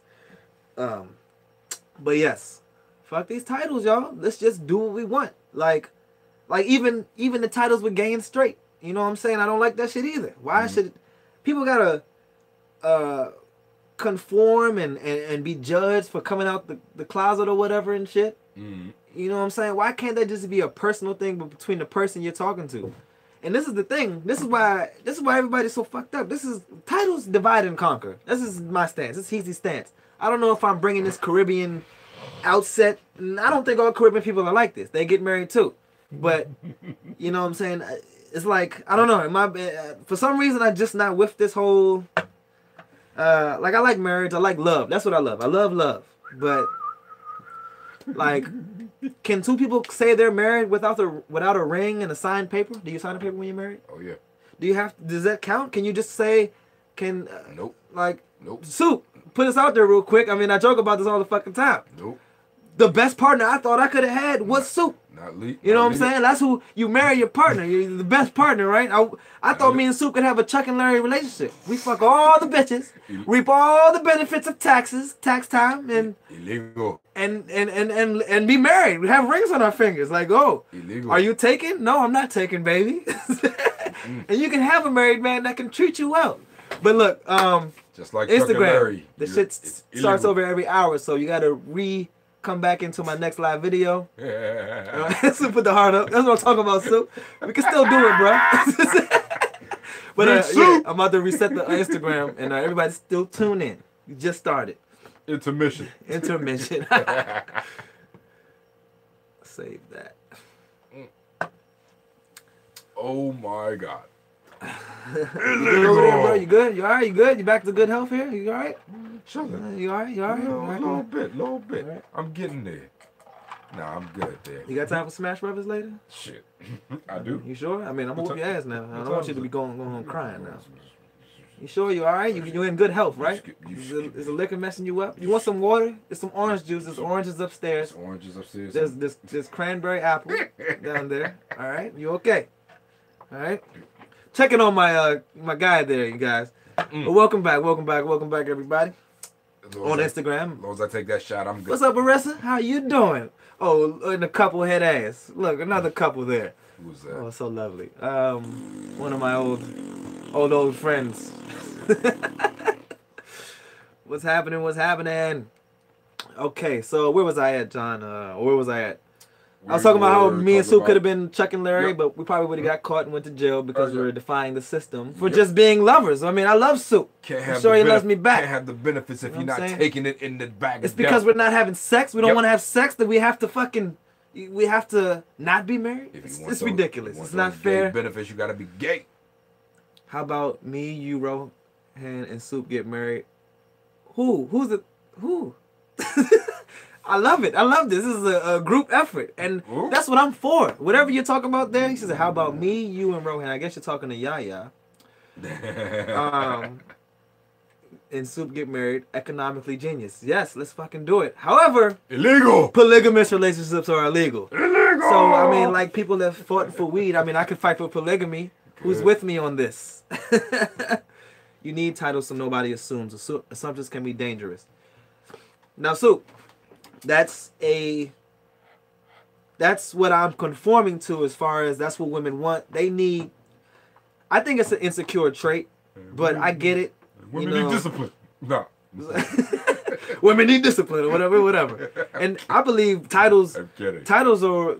But yes, fuck these titles, y'all. Let's just do what we want. Like even the titles with gay and straight. You know what I'm saying? I don't like that shit either. Why should people gotta conform and be judged for coming out the closet or whatever and shit? You know what I'm saying? Why can't that just be a personal thing between the person you're talking to? And this is the thing. This is why everybody's so fucked up. This is titles divide and conquer. This is my stance. This is Heezy's stance. I don't know if I'm bringing this Caribbean outset. I don't think all Caribbean people are like this. They get married too. But you know what I'm saying? It's like, I don't know. For some reason, I just not with this whole. Like I like marriage. I like love. That's what I love. I love love. But like, can two people say they're married without a ring and a signed paper? Do you sign a paper when you're married? Oh yeah. Does that count? Can you just say, nope. Like, nope. Soup, put us out there real quick. I mean, I joke about this all the fucking time. Nope. The best partner I thought I could have had was Soup. You know what I'm saying? That's who you marry your partner. You're the best partner, right? I thought me and Soup could have a Chuck and Larry relationship. We fuck all the bitches, reap all the benefits of tax time, and illegal. And be married. We have rings on our fingers. Like, oh, illegal. Are you taken? No, I'm not taken, baby. And you can have a married man that can treat you well. But look, Just like Chuck and Instagram. Larry. The You're- shit it's starts illegal. over every hour, so you gotta come back into my next live video. So put the heart up. That's what I'm talking about, Sue. We can still do it, bro. But yeah, I'm about to reset the Instagram, and everybody still tune in. You just started. Intermission. Intermission. Save that. Oh my God. You good over there, bro? You good? You all right? You good? You back to good health here? You all right? Shut up. You all right? You all right? You all right? Little bit. Alright. I'm getting there. Nah, I'm good there. You got time for Smash Brothers later? Shit. I do. You sure? I mean, I'm gonna whoop your ass now. I don't want you to be going home crying now. You You sure you all right? You in good health, right? Is the liquor messing you up? You want some water? There's some orange juice. There's oranges upstairs. Oranges upstairs. There's cranberry apple down there. All right, you okay? All right. Checking on my my guy there, you guys. Well, welcome back, everybody. On Instagram. As long as I take that shot, I'm good. What's up, Aressa? How you doing? Oh, and a couple head ass. Look, another couple there. Who's that? Oh, so lovely. One of my old friends. What's happening? Okay, so where was I at, John? Where was I at? I was talking about how me and Sue could have been Chuck and Larry, but we probably would have got caught and went to jail because we were defying the system for just being lovers. I mean, I love Sue. I'm sure he loves me back. Can't have the benefits if You you're know what not I'm saying? taking it in the bag. It's because we're not having sex. We don't Yep. want to have sex. That we have to not be married. If you It's want those- ridiculous. you want It's not those gay fair. benefits, you gotta be gay. How about me, you, Rohan, and Soup get married? Who's the who? I love it. I love this. This is a group effort, and Ooh. that's what I'm for. Whatever you're talking about there, he says, "How about me, you, and Rohan?" I guess you're talking to Yaya. And Soup get married. Economically genius. Yes, let's fucking do it. However, Illegal. polygamous relationships are illegal. Illegal. So I mean, like people that fought for weed. I mean, I could fight for polygamy. Who's Good. with me on this? You need titles so nobody assumes. Assumptions can be dangerous. Now, Soup, that's what I'm conforming to as far as that's what women want. They need. I think it's an insecure trait, but I get it. Women you know, need discipline. No. women need discipline or whatever. And I believe titles. I'm kidding. Titles are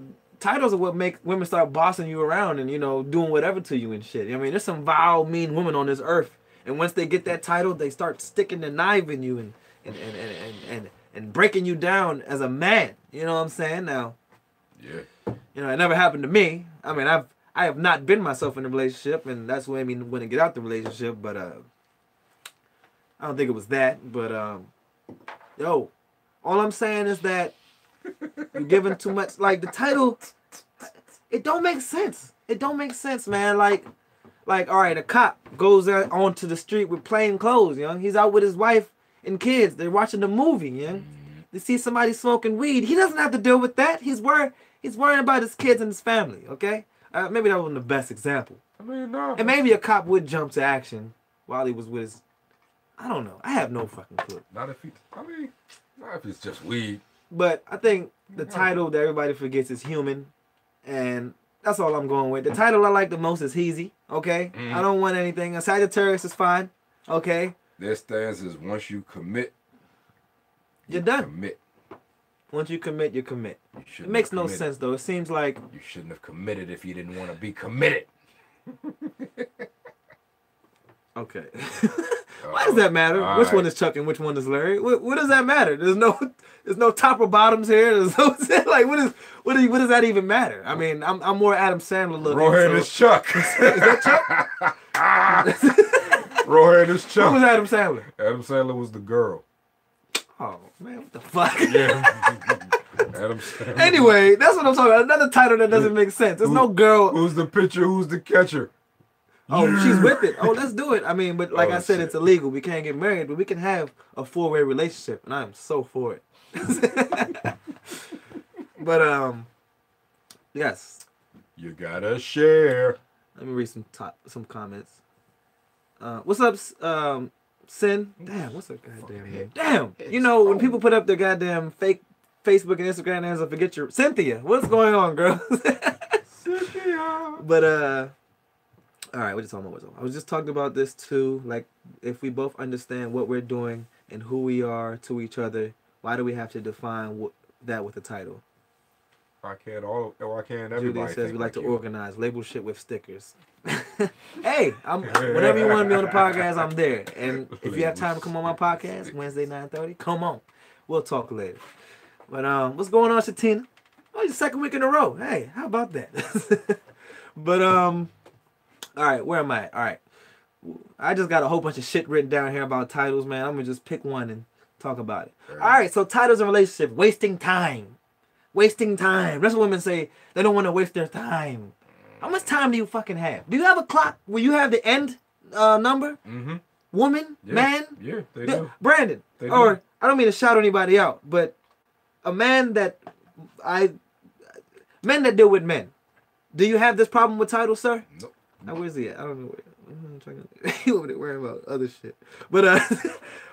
what make women start bossing you around and doing whatever to you and shit. I mean, there's some vile, mean women on this earth, and once they get that title, they start sticking the knife in you and breaking you down as a man. You know what I'm saying? Now, Yeah. it never happened to me. I mean, I have not been myself in a relationship, and that's why I mean when to get out the relationship. But I don't think it was that. But all I'm saying is that you're giving too much. Like the title, it don't make sense. It don't make sense, man. Like all right, a cop goes out onto the street with plain clothes. He's out with his wife and kids. They're watching the movie. They see somebody smoking weed. He doesn't have to deal with that. He's worrying about his kids and his family. Okay, maybe that wasn't the best example. I mean, no. And maybe a cop would jump to action while he was with his. I don't know. I have no fucking clue. Not if it's just weed. But I think the title that everybody forgets is human, and that's all I'm going with. The title I like the most is Heezy. Okay, I don't want anything. A Sagittarius is fine. Okay, Their stance is once you commit, you're done. Commit. Once you commit, you commit. You It shouldn't makes have no committed. sense though. It seems like You shouldn't have committed if you didn't want to be committed. okay. Why does that matter? All Which one right. is Chuck and which one is Larry? What does that matter? There's no top or bottoms here. There's no like what does that even matter? I mean, I'm more Adam Sandler looking. Rohan is Chuck. Is that Chuck? Rohan is Chuck. Who was Adam Sandler? Adam Sandler was the girl. Oh man, what the fuck? Yeah. Adam Sandler. Anyway, that's what I'm talking about. Another title that doesn't make sense. There's no girl. Who's the pitcher? Who's the catcher? Oh, she's with it. Oh, let's do it. I mean, but like Oh, I said, shit. it's illegal. We can't get married, but we can have a 4-way relationship, and I'm so for it. But yes. You gotta share. Let me read some comments. What's up, Sin? Damn, what's her goddamn name? Damn. When people put up their goddamn fake Facebook and Instagram names, I forget your Cynthia. What's going on, girl? Cynthia. But All right, what you talking about? I was just talking about this too. Like, if we both understand what we're doing and who we are to each other, why do we have to define that with a title? Why can't everybody? Julia says we like to you? organize, label shit with stickers. Hey, whenever you want to be on the podcast, I'm there. And if you have time to come on my podcast, Wednesday 9:30, come on. We'll talk later. But what's going on, Shatina? Oh, it's the second week in a row. Hey, how about that? But all right, where am I at? All right. I just got a whole bunch of shit written down here about titles, man. I'm gonna just pick one and talk about it. All right, so titles in relationship, wasting time. Wasting time. That's what women say. They don't want to waste their time. How much time do you fucking have? Do you have a clock where you have the end number? Mm-hmm. Woman? Yeah. Man? Yeah, they do. Brandon. They or do. I don't mean to shout anybody out, but a man that men that deal with men. Do you have this problem with titles, sir? Nope. Now, where's he at? I don't know. I'm trying to. He over there worrying about other shit. But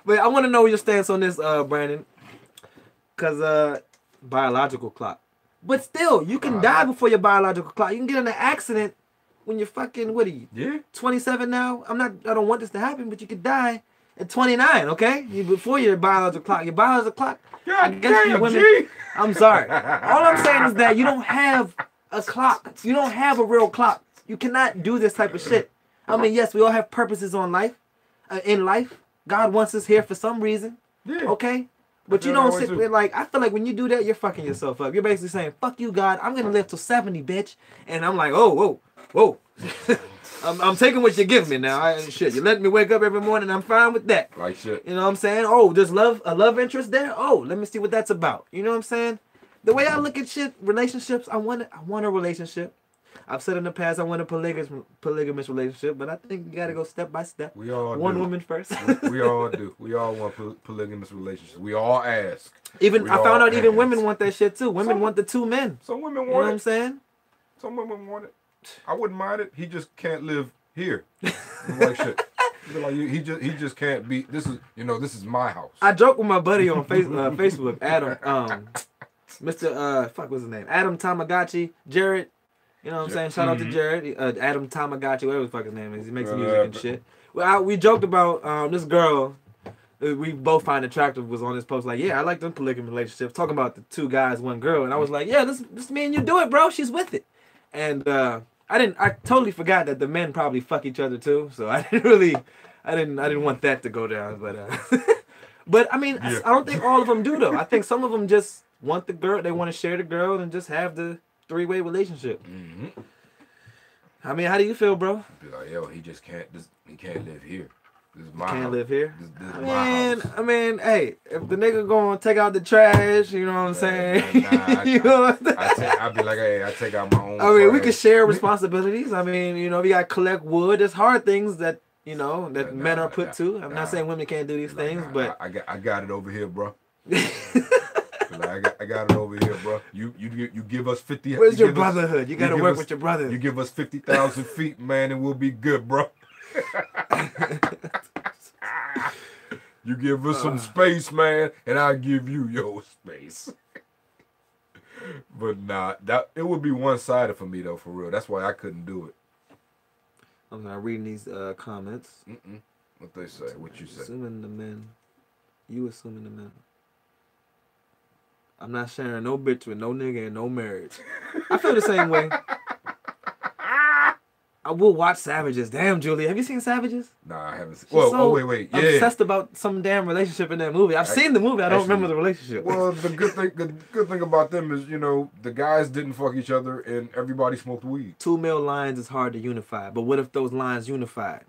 but I want to know your stance on this, Brandon. Cause biological clock. But still, you can die before your biological clock. You can get in an accident when you're fucking, what are you? Yeah. 27 now? I don't want this to happen, but you could die at 29, okay? Before your biological clock. Your biological clock. God damn, G. I'm sorry. All I'm saying is that you don't have a clock. You don't have a real clock. You cannot do this type of shit. I mean, yes, we all have purposes in life. God wants us here for some reason. Yeah. Okay? But you don't sit there like, I feel like when you do that, you're fucking yourself up. You're basically saying, fuck you, God. I'm going to live till 70, bitch. And I'm like, oh, whoa. I'm taking what you give me now. Shit, you let me wake up every morning. I'm fine with that. Like shit. You know what I'm saying? Oh, there's a love interest there? Oh, let me see what that's about. You know what I'm saying? The way I look at shit, relationships, I want a relationship. I've said in the past I want a polygamous relationship, but I think you gotta go step by step. We all One do. woman first. We all do. We all want polygamous relationships. We all ask. I found out even women want that shit too. Women want the two men. Some women want it. You know what I'm saying? Some women want it. I wouldn't mind it. He just can't live here. Like shit. Like he just can't be. This is my house. I joke with my buddy on Facebook, Adam, Mr. Fuck, what's his name? Adam Tamagotchi, Jared. You know what I'm saying? Shout out to Jared, Adam Tamagotchi, whatever the fuck his name is. He makes music and shit. Well, we joked about this girl we both find attractive was on this post like, yeah, I like them polygamous relationships. Talking about the two guys, one girl, and I was like, yeah, this me and you do it, bro. She's with it. And I totally forgot that the men probably fuck each other too. So I didn't want that to go down. But I mean, I don't think all of them do though. I think some of them just want the girl. They want to share the girl and just have the three-way relationship. Mm-hmm. I mean, how do you feel, bro? Be like, yo, he just can't. He can't live here. This is my Can't house. live here. This is my house. I mean, hey, if the nigga gonna take out the trash, you know what I'm saying? I'd be like, hey, I take out my own. I mean, we could share responsibilities. I mean, we gotta collect wood. There's hard things that men are put to. I'm not saying women can't do these things, but I got it over here, bro. I got it over here, bro. You give us 50. Where's your brotherhood? You gotta work with your brother. You give us 50,000 feet, man, and we'll be good, bro. You give us some space, man, and I'll give you your space. But nah, it would be one-sided for me though, for real. That's why I couldn't do it. I'm not reading these comments. What they say? What you say? Assuming the men. You assuming the men. I'm not sharing no bitch with no nigga and no marriage. I feel the same way. I will watch Savages. Damn, Julie, have you seen Savages? Nah, I haven't seen. Wait. Yeah. Obsessed about some damn relationship in that movie. I've seen the movie. I don't remember the relationship. Well, the good thing about them is, the guys didn't fuck each other and everybody smoked weed. 2 male lines is hard to unify, but what if those lines unified?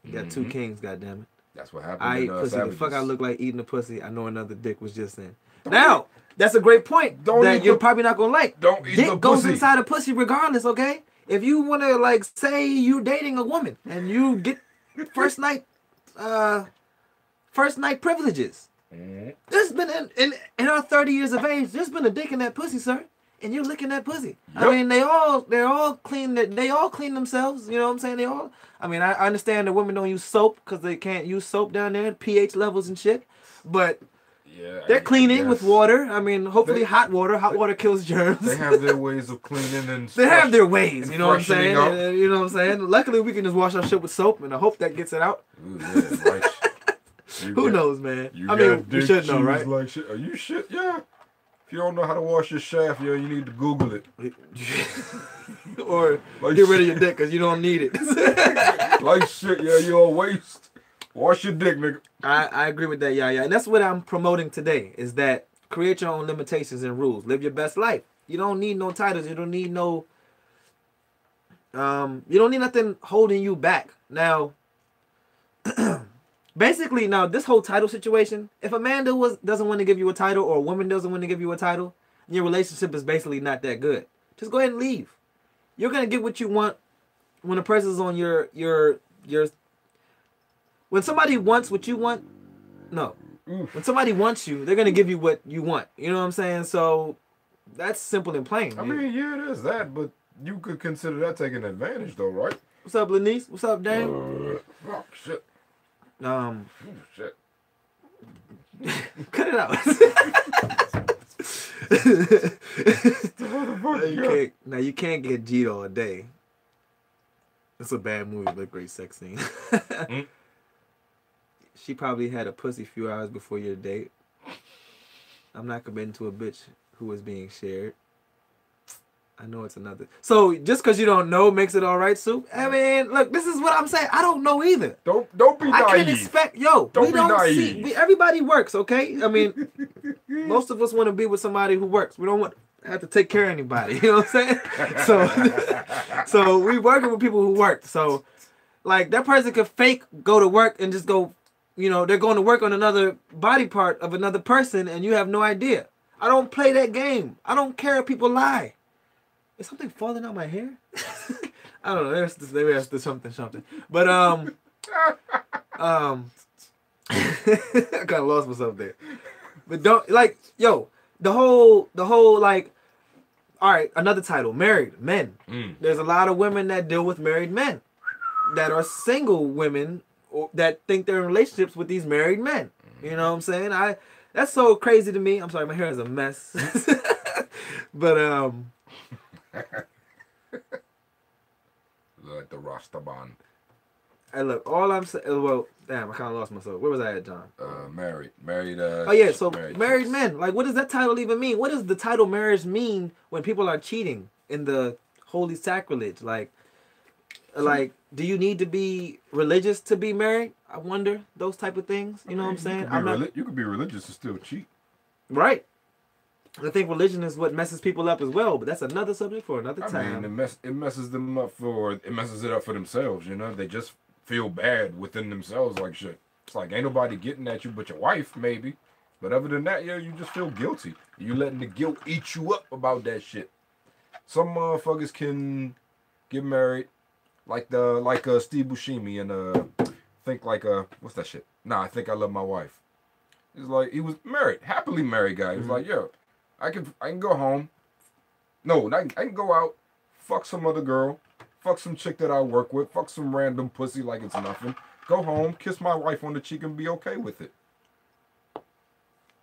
You got two kings, goddammit. That's what happened. I in, eat pussy. Savages. The fuck I look like eating a pussy. I know another dick was just in. Now, that's a great point that you're probably not gonna like. Don't eat dick the goes pussy. inside a pussy regardless, okay? If you want to say you dating a woman and you get first night privileges. There's been in our 30 years of age, there's been a dick in that pussy, sir, and you're licking that pussy. Yep. I mean, they're all clean. They all clean themselves. You know what I'm saying? I mean, I understand that women don't use soap because they can't use soap down there, pH levels and shit. But Yeah, They're cleaning with yes. water. I mean, hopefully They- hot water. Hot water kills germs. They have their ways of cleaning and They have their ways, and you know what I'm freshening saying? up. You know what I'm saying? Luckily, we can just wash our shit with soap, and I hope that gets it out. Ooh, yeah, like, Who knows, man? You I mean, got we dick should know, cheese right? Like shit. Are you shit? Yeah. If you don't know how to wash your shaft, yo, you need to Google it. Or Like get rid of shit. your dick because you don't need it. Like shit, yeah, you're a waste. Wash your dick, nigga. I agree with that, yeah. And that's what I'm promoting today, is that create your own limitations and rules. Live your best life. You don't need no titles. You don't need no... you don't need nothing holding you back. Now, basically, now, this whole title situation, if a man doesn't want to give you a title, or a woman doesn't want to give you a title, your relationship is basically not that good. Just go ahead and leave. You're going to get what you want when a person's on your... When somebody wants what you want... No. When somebody wants you, they're going to give you what you want. You know what I'm saying? So, that's simple and plain. I mean, yeah, it is that, but you could consider that taking advantage, though, right? What's up, Lanice? What's up, Dan? Oh, shit. Um, Ooh, shit. cut it out. You can't get G'd all day. It's a bad movie, but great sex scene. She probably had a pussy few hours before your date. I'm not committing to a bitch who is being shared. I know it's another. So just because you don't know makes it all right, Sue? I mean, look, this is what I'm saying. I don't know either. Don't be naive. I can't expect, Don't we be don't naive. see. Everybody works, okay? I mean, most of us want to be with somebody who works. We don't want to have to take care of anybody. You know what I'm saying? So we working with people who work. So, like, that person could fake go to work and just go, you know, they're going to work on another body part of another person and you have no idea. I don't play that game. I don't care if people lie. Is something falling out my hair? I don't know. Maybe that's something. But I kind of lost myself there. But don't, like, yo, the whole like, all right, another title, married men. There's a lot of women that deal with married men, that are single women that think they're in relationships with these married men. You know what I'm saying? That's so crazy to me. I'm sorry, my hair is a mess. But like the Rastaban. Hey, look, all I'm saying, well, damn, I kind of lost myself. Where was I at, John? Married. Oh yeah, so married chicks. men. Like, what does that title even mean? What does the title marriage mean when people are cheating in the holy sacrilege? Like, do you need to be religious to be married? I wonder, those type of things. You know what I'm saying? You could be religious and still cheat. Right. I think religion is what messes people up as well, but that's another subject for another time. I mean, it messes them up it messes it up for themselves, you know? They just feel bad within themselves like shit. It's like, ain't nobody getting at you but your wife, maybe. But other than that, yeah, you just feel guilty. You letting the guilt eat you up about that shit. Some motherfuckers can get married, like Steve Buscemi and think like what's that shit? Nah, I Think I Love My Wife. It's like, he was married, happily married guy. He was like, yo, I can go home. No, I can go out, fuck some other girl, fuck some chick that I work with, fuck some random pussy like it's nothing. Go home, kiss my wife on the cheek and be okay with it.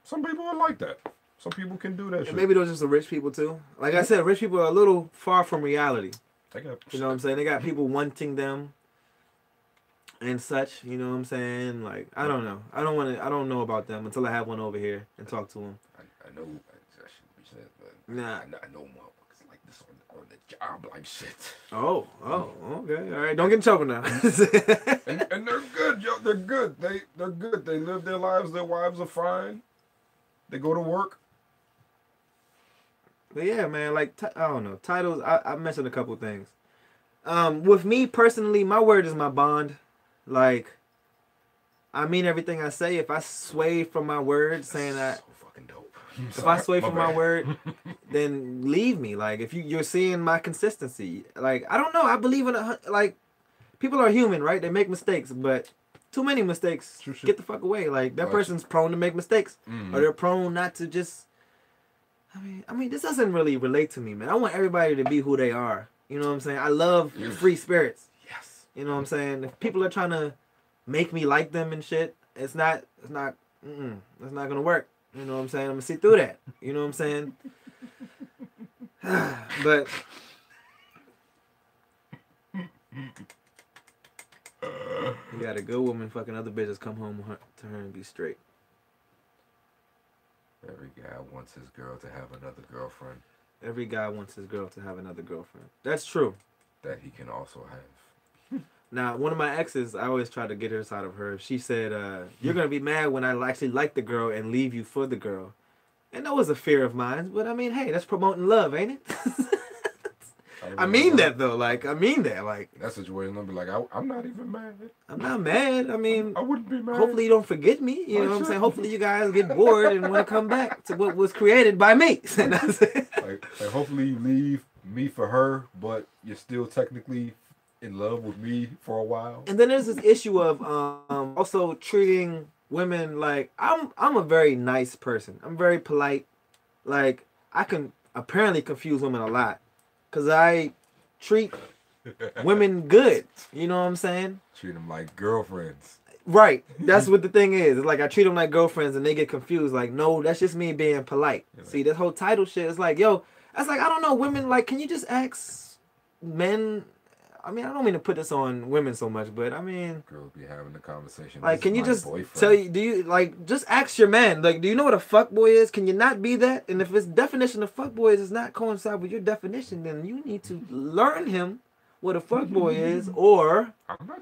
Some people are like that. Some people can do that shit. And maybe those are just the rich people too. Like I said, rich people are a little far from reality. You know what I'm saying? They got people wanting them and such. You know what I'm saying? Like, I don't know. I don't know about them until I have one over here and talk to them. I know that shouldn't be said, but nah. I know motherfuckers like this on the job like shit. Oh, okay, all right. Don't get in trouble now. and they're good, yo. They're good. They're good. They live their lives. Their wives are fine. They go to work. But yeah, man, like, I don't know. Titles, I mentioned a couple things. With me personally, my word is my bond. Like, I mean everything I say. If I sway from my word, saying that, so fucking dope. If I sway from my word, then leave me. Like, if you're seeing my consistency, like, I don't know. I believe in like, people are human, right? They make mistakes, but too many mistakes. Get the fuck away. Like, that person's prone to make mistakes, or they're prone not to just. I mean, this doesn't really relate to me, man. I want everybody to be who they are. You know what I'm saying? I love free spirits. Yes. You know what I'm saying? If people are trying to make me like them and shit, it's not gonna work. You know what I'm saying? I'm gonna see through that. You know what I'm saying? But you got a good woman fucking other bitches, come home to her and be straight. Every guy wants his girl to have another girlfriend. Every guy wants his girl to have another girlfriend. That's true. That he can also have. Now, one of my exes, I always try to get her side of her. She said, you're going to be mad when I actually like the girl and leave you for the girl. And that was a fear of mine. But, I mean, hey, that's promoting love, ain't it? I mean that, though. Like, I mean that. Like, that situation, I'll be like, I'm not even mad. I'm not mad. I mean, I wouldn't be mad. Hopefully you don't forget me. You know what I'm saying? Hopefully you guys get bored and want to come back to what was created by me. like, hopefully you leave me for her, but you're still technically in love with me for a while. And then there's this issue of also treating women like I'm a very nice person. I'm very polite. Like I can apparently confuse women a lot because I treat women good. You know what I'm saying? Treat them like girlfriends. Right. That's what the thing is. It's like I treat them like girlfriends and they get confused. Like, no, that's just me being polite. Yeah. See, this whole title shit is like, yo, that's like, I don't know, women, like, can you just ask men? I mean, I don't mean to put this on women so much, but I mean, girls be having the conversation. Like, can you just tell you? Do you like just ask your man? Like, do you know what a fuckboy is? Can you not be that? And if his definition of fuckboy does not coincide with your definition, then you need to learn him what a fuckboy is, or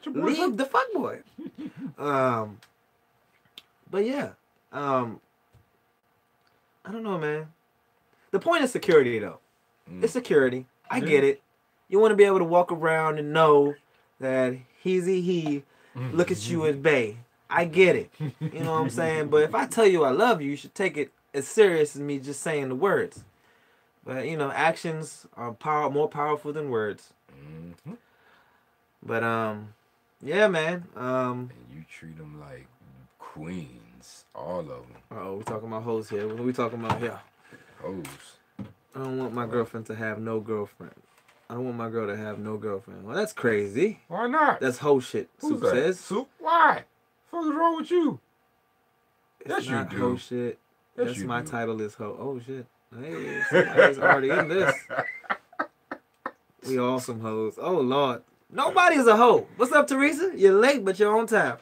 leave the fuckboy. But yeah, I don't know, man. The point is security, though. It's security. I get it. You want to be able to walk around and know that he look at you as bae. I get it. You know what I'm saying? But if I tell you I love you, you should take it as serious as me just saying the words. But, you know, actions are more powerful than words. Mm-hmm. But, yeah, man. And you treat them like queens. All of them. Oh, we talking about hoes here. What are we talking about here? Hoes. I don't want my girlfriend to have no girlfriend. I don't want my girl to have no girlfriend. Well, that's crazy. Why not? That's hoe shit. Who's Soup says. Soup? Why? What is wrong with you? It's not you do. Hoe shit. Yes, that's my title is hoe. Oh shit. Hey, somebody's already in this. We all some hoes. Oh Lord. Nobody's a hoe. What's up, Teresa? You're late, but you're on time.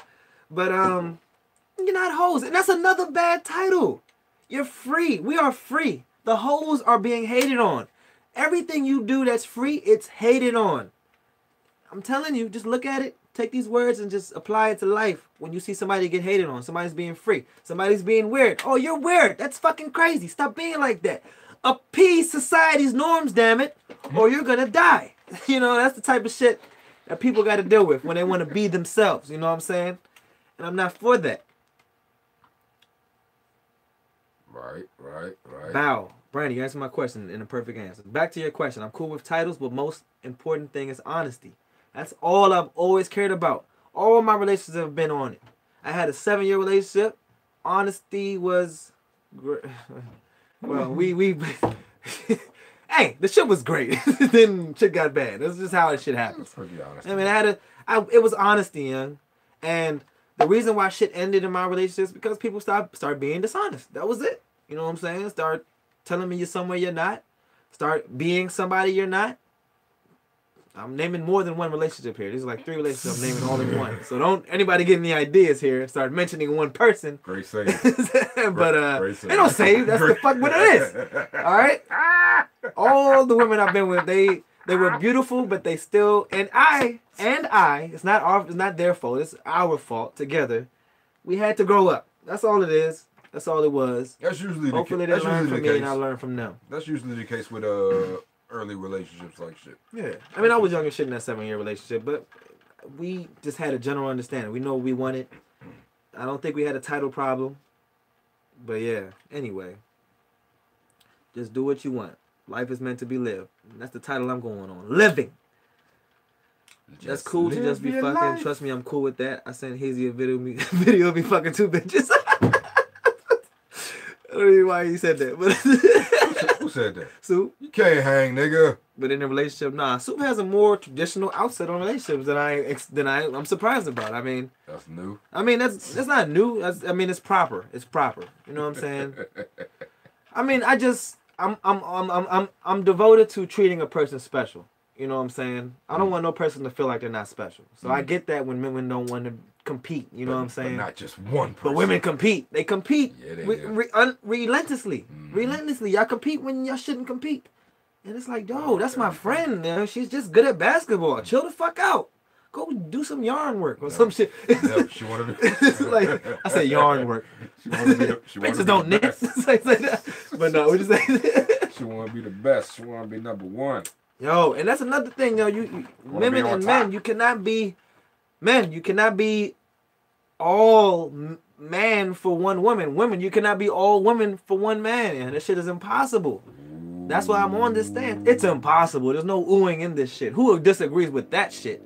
But you're not hoes. And that's another bad title. You're free. We are free. The hoes are being hated on. Everything you do that's free, it's hated on. I'm telling you, just look at it. Take these words and just apply it to life. When you see somebody get hated on, somebody's being free, somebody's being weird. Oh, you're weird. That's fucking crazy. Stop being like that. Appease society's norms, damn it, or you're gonna die. You know, that's the type of shit that people got to deal with when they want to be themselves. You know what I'm saying? And I'm not for that. Right. Bow. Brandy, you answered my question in a perfect answer. Back to your question. I'm cool with titles, but most important thing is honesty. That's all I've always cared about. All my relationships have been on it. I had a 7-year relationship. Honesty was great. Well, we hey, the shit was great. Then shit got bad. That's just how shit happens. Pretty honest. I mean, it was honesty, young. And the reason why shit ended in my relationship is because people start being dishonest. That was it. You know what I'm saying? Start telling me you're somewhere you're not. Start being somebody you're not. I'm naming more than one relationship here. There's like 3 relationships I'm naming all in one. So don't anybody get any ideas here and start mentioning one person. Great save. But they don't save. That's the fuck what it is. All right? All the women I've been with, they were beautiful, but they still and I, it's not their fault. It's our fault together. We had to grow up. That's all it is. That's all it was. That's usually Hopefully they learn from me and I learn from them. That's usually the case with early relationships like shit. Yeah. I mean, I was young and shit in that 7-year relationship, but we just had a general understanding. We know what we wanted. I don't think we had a title problem. But yeah, anyway. Just do what you want. Life is meant to be lived. And that's the title I'm going on. Living. That's cool to just be fucking. Life. Trust me, I'm cool with that. I sent Hazy a video of me fucking 2 bitches. I don't know why you said that, but Who said that? Soup. You can't hang, nigga. But in a relationship, nah. Soup has a more traditional outset on relationships than I'm surprised about. I mean, that's new. I mean, that's not new. I mean, it's proper. It's proper. You know what I'm saying? I mean, I'm devoted to treating a person special. You know what I'm saying? I don't want no person to feel like they're not special. So I get that when women don't want to compete. You know what I'm saying? But not just one person. But women compete. They compete Yeah, relentlessly. Relentlessly. Y'all compete when y'all shouldn't compete. And it's like, yo, that's my friend. You know? She's just good at basketball. Chill the fuck out. Go do some yarn work or some shit. No, she wanted to. It's like, I say yarn work. She wanted to be Bitches don't knit. It's like that. But no, we just say she want to be the best. She want to be number one. Yo, and that's another thing, yo. You women and men, you cannot be all man for one woman. Women, you cannot be all women for one man. And this shit is impossible. That's why I'm on this stand. It's impossible. There's no oohing in this shit. Who disagrees with that shit?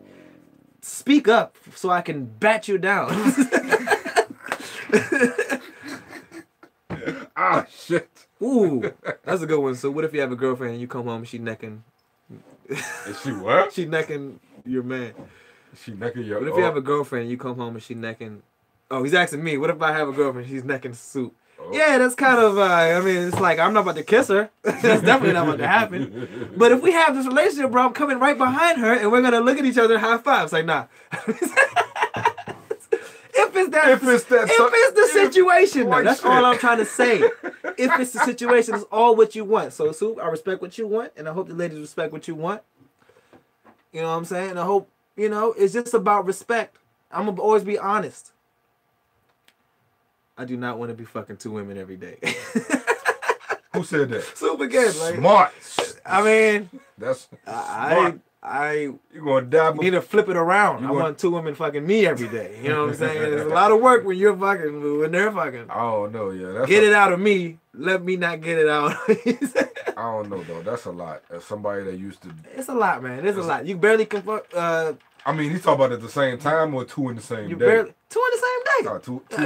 Speak up so I can bat you down. Ah, shit. Ooh, that's a good one. So what if you have a girlfriend and you come home and she necking? Is she what? She necking your man. She necking your. What if you have a girlfriend and you come home and she necking? Oh, he's asking me. What if I have a girlfriend and she's necking Soup? Oh. Yeah, that's kind of. I mean, it's like I'm not about to kiss her. That's definitely not about to happen. But if we have this relationship, bro, I'm coming right behind her and we're gonna look at each other and high five. It's like, nah. If it's the situation, though, that's all I'm trying to say. If it's the situation, it's all what you want. So, Soup, I respect what you want, and I hope the ladies respect what you want. You know what I'm saying? And I hope, it's just about respect. I'm going to always be honest. I do not want to be fucking two women every day. Who said that? Soup again. Like, smart. I mean, that's smart. You're gonna die. You need to flip it around. I want two women fucking me every day. You know what I'm saying? There's a lot of work when you're fucking, when they're fucking. I don't know, yeah. Get it out of me. Let me not get it out. I don't know though. That's a lot. As somebody that used to. It's a lot, man. It's a lot. You barely can fuck. I mean, he's talking about at the same time or two in the same day? Two in the same day.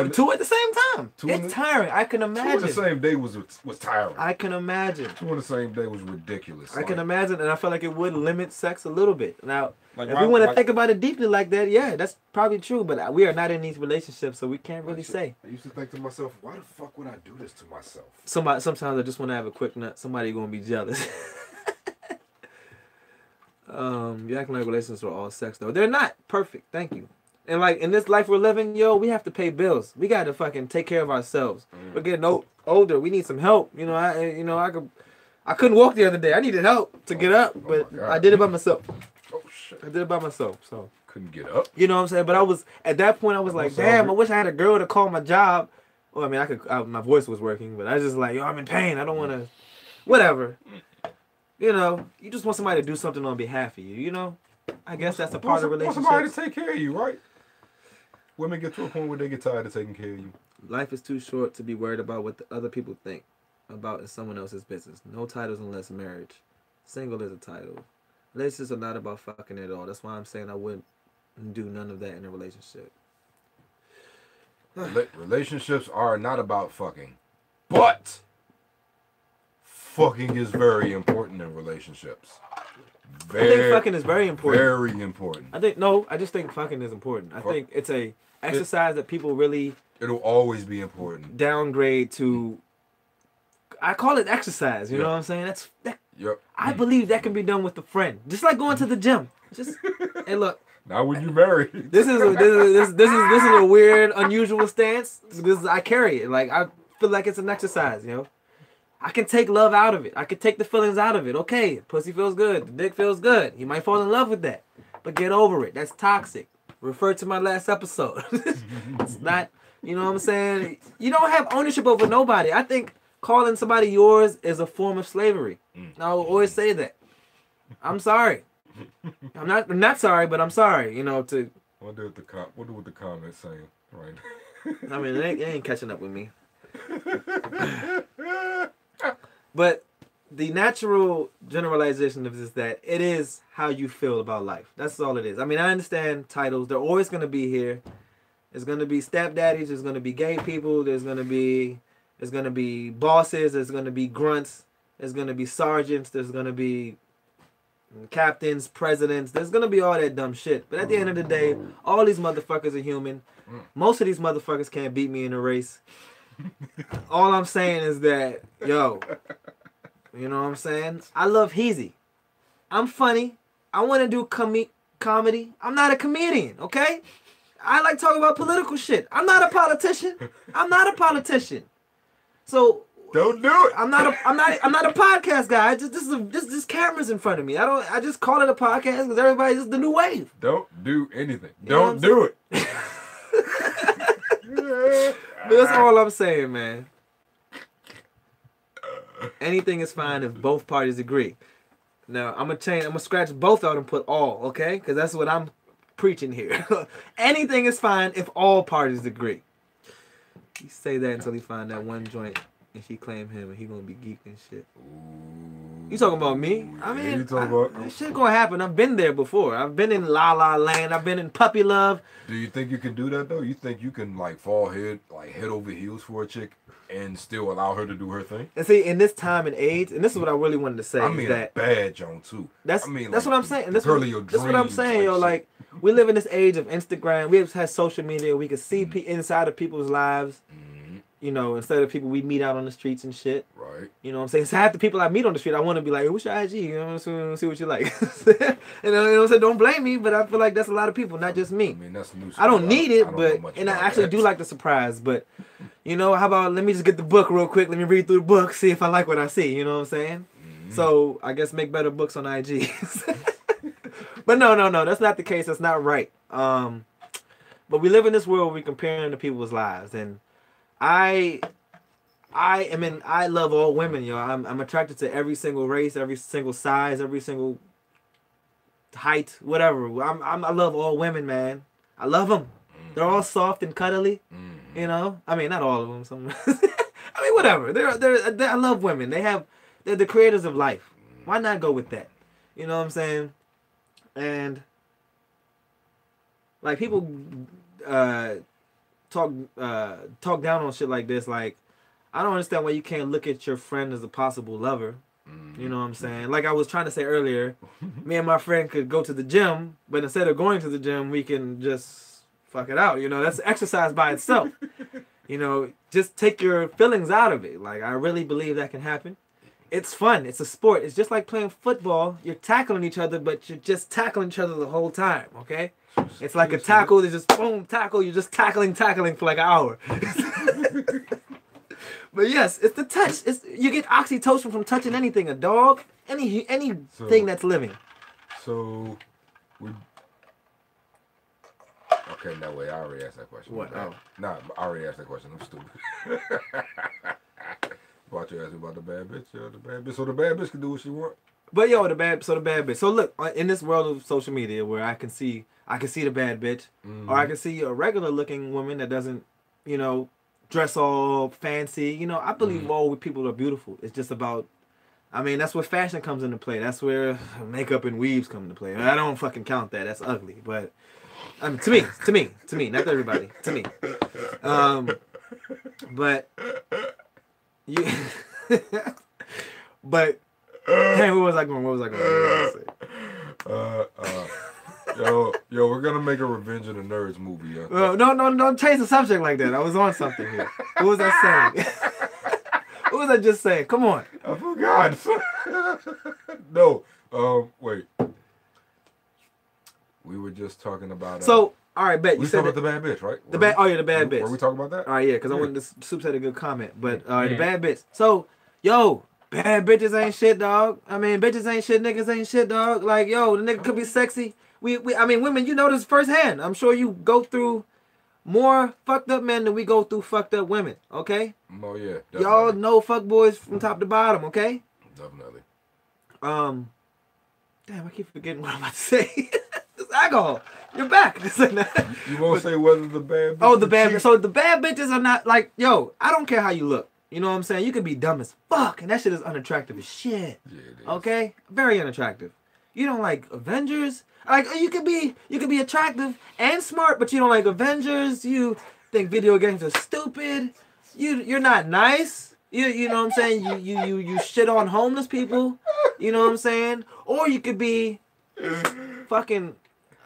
Two at the same time. It's tiring. I can imagine. Two in the same day was tiring. I can imagine. Two in the same day was ridiculous. I can imagine, and I feel like it would limit sex a little bit. Now, if we want to think about it deeply like that, yeah, that's probably true. But we are not in these relationships, so we can't really say. I used to think to myself, why the fuck would I do this to myself? Sometimes I just want to have a quick nut. Somebody gonna be jealous. You acting like relationships are all sex though. They're not perfect. Thank you. And like in this life we're living, yo, we have to pay bills. We got to fucking take care of ourselves. We're getting older. We need some help. I couldn't walk the other day. I needed help to get up, but I did it by myself. Oh shit. I did it by myself. So couldn't get up. You know what I'm saying? But I was at that point. I was like, damn. I wish I had a girl to call my job. Well, I mean, my voice was working, but I was just like, yo, I'm in pain. I don't want to. Whatever. You just want somebody to do something on behalf of you, I guess that's a part of relationships. Want somebody to take care of you, right? Women get to a point where they get tired of taking care of you. Life is too short to be worried about what the other people think about in someone else's business. No titles unless marriage. Single is a title. Relationships are not about fucking at all. That's why I'm saying I wouldn't do none of that in a relationship. Relationships are not about fucking. But fucking is very important in relationships. I think fucking is very important. Very important. I just think fucking is important. I think it's a exercise that people really. It'll always be important. Downgrade to. I call it exercise. You know what I'm saying? I believe that can be done with a friend, just like going to the gym. Just hey, look. Now when you marry. This is a weird, unusual stance. I carry it. Like I feel like it's an exercise. I can take love out of it. I can take the feelings out of it. Okay, pussy feels good. The dick feels good. You might fall in love with that. But get over it. That's toxic. Refer to my last episode. It's not, you know what I'm saying? You don't have ownership over nobody. I think calling somebody yours is a form of slavery. I'll always say that. I'm sorry. I'm not sorry, but I'm sorry, to... What do what the comments saying right now? I mean, they ain't catching up with me. But the natural generalization of this is that it is how you feel about life. That's all it is. I mean, I understand titles. They're always going to be here. There's going to be stepdaddies. There's going to be gay people. There's going to be bosses. There's going to be grunts. There's gonna be sergeants. There's gonna be captains, presidents. There's gonna be all that dumb shit. But at the end of the day, all these motherfuckers are human. Most of these motherfuckers can't beat me in a race. All I'm saying is that, yo, you know what I'm saying? I love Heezy. I'm funny. I want to do comedy. I'm not a comedian, okay? I like talking about political shit. I'm not a politician. So don't do it. I'm not a podcast guy. Just cameras in front of me. I just call it a podcast because everybody's just the new wave. Don't do anything. You know Don't do it. That's all I'm saying, man. Anything is fine if both parties agree. Now I'm gonna scratch both out and put all, okay? Because that's what I'm preaching here. Anything is fine if all parties agree. You say that until he find that one joint and she claim him and he gonna be geeked and shit. You talking about me? I mean, you talking about shit gonna happen. I've been there before. I've been in La La Land. I've been in Puppy Love. Do you think you can do that though? You think you can like fall head over heels for a chick and still allow her to do her thing? And see, in this time and age, and this is what I really wanted to say. I mean, is that a bad Joan too. That's what I'm saying. That's what I'm saying, yo. Shit. Like, we live in this age of Instagram. We have had social media. We can see inside of people's lives. You know, instead of people we meet out on the streets and shit. Right. You know what I'm saying? So half the people I meet on the street, I want to be like, hey, what's your IG? You know, so see what you like. You know what I'm saying? Don't blame me, but I feel like that's a lot of people, not just me. I mean, that's new. I don't need it, and I actually do like the surprise. But, you know, how about let me just get the book real quick. Let me read through the book, see if I like what I see. You know what I'm saying? So I guess make better books on IG. But no, that's not the case. That's not right. But we live in this world where we're comparing to people's lives, and I love all women, yo. I'm attracted to every single race, every single size, every single height, whatever. I love all women, man. I love them. They're all soft and cuddly, you know. I mean, not all of them. Some, I mean, whatever. I love women. They're the creators of life. Why not go with that? You know what I'm saying? And like people talk down on shit like this. Like, I don't understand why you can't look at your friend as a possible lover. You know what I'm saying? Like I was trying to say earlier, me and my friend could go to the gym, but instead of going to the gym, we can just fuck it out. You know, that's exercise by itself. You know, just take your feelings out of it. Like, I really believe that can happen. It's fun. It's a sport. It's just like playing football. You're tackling each other, but you're just tackling each other the whole time, okay? It's like a tackle. It's just boom, tackle. You're just tackling for like an hour. But yes, it's the touch. You get oxytocin from touching anything, a dog, anything that's living. So, okay, no way. I already asked that question. What? Oh. Nah, I already asked that question. I'm stupid. About you asking about the bad bitch, yo, the bad bitch. So the bad bitch can do what she want. But yo, the bad bitch. So look, in this world of social media, where I can see the bad bitch, or I can see a regular looking woman that doesn't, you know, dress all fancy. You know, I believe all people are beautiful. It's just about, I mean, that's where fashion comes into play. That's where makeup and weaves come into play. I don't fucking count that. That's ugly. But I mean, to me, not to everybody. To me. But you. But hey, what was I going to say? Yo, we're gonna make a Revenge of the Nerds movie. Yo. No, don't change the subject like that. I was on something here. What was I saying? What was I just saying? Come on. I forgot. No. Wait. We were just talking about. So, all right, bet. We said talking about the bad bitch, right? The bad bitch. Were we talking about that? All right, yeah, because I wanted to. Soup had a good comment, but the bad bitch. So, yo, bad bitches ain't shit, dog. I mean, bitches ain't shit, niggas ain't shit, dog. Like, yo, the nigga could be sexy. I mean, women, you know this firsthand. I'm sure you go through more fucked up men than we go through fucked up women, okay? Oh, yeah. Definitely. Y'all know fuck boys from top to bottom, okay? Definitely. Damn, I keep forgetting what I'm about to say. It's alcohol. You're back. You won't say whether the bad bitch. Oh, the bad bitch. So the bad bitches are not like, yo, I don't care how you look. You know what I'm saying? You could be dumb as fuck, and that shit is unattractive as shit. Yeah, it is. Okay? Very unattractive. You don't like Avengers? Like, you could be attractive and smart, but you don't like Avengers. You think video games are stupid. You're not nice. You know what I'm saying? You shit on homeless people. You know what I'm saying? Or you could be fucking,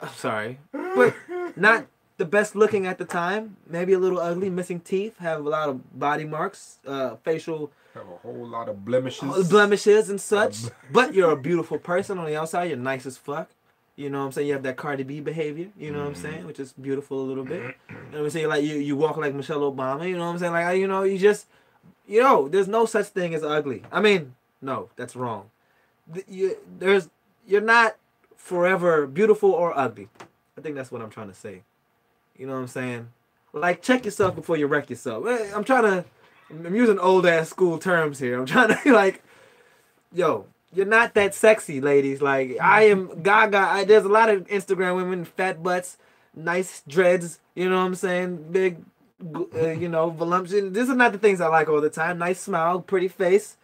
I'm sorry, but not the best looking at the time. Maybe a little ugly, missing teeth, have a lot of body marks, facial Have a whole lot of blemishes. blemishes and such. But you're a beautiful person on the outside. You're nice as fuck. You know what I'm saying? You have that Cardi B behavior. You know what I'm saying? Which is beautiful a little bit. You know what I'm saying? Like you walk like Michelle Obama. You know what I'm saying? Like you just, there's no such thing as ugly. I mean, no, that's wrong. You're not forever beautiful or ugly. I think that's what I'm trying to say. You know what I'm saying? Like, check yourself before you wreck yourself. I'm using old ass school terms here. I'm trying to like, yo, you're not that sexy, ladies. Like, I am gaga. There's a lot of Instagram women, fat butts, nice dreads. You know what I'm saying? Big, voluptuous. These are not the things I like all the time. Nice smile, pretty face,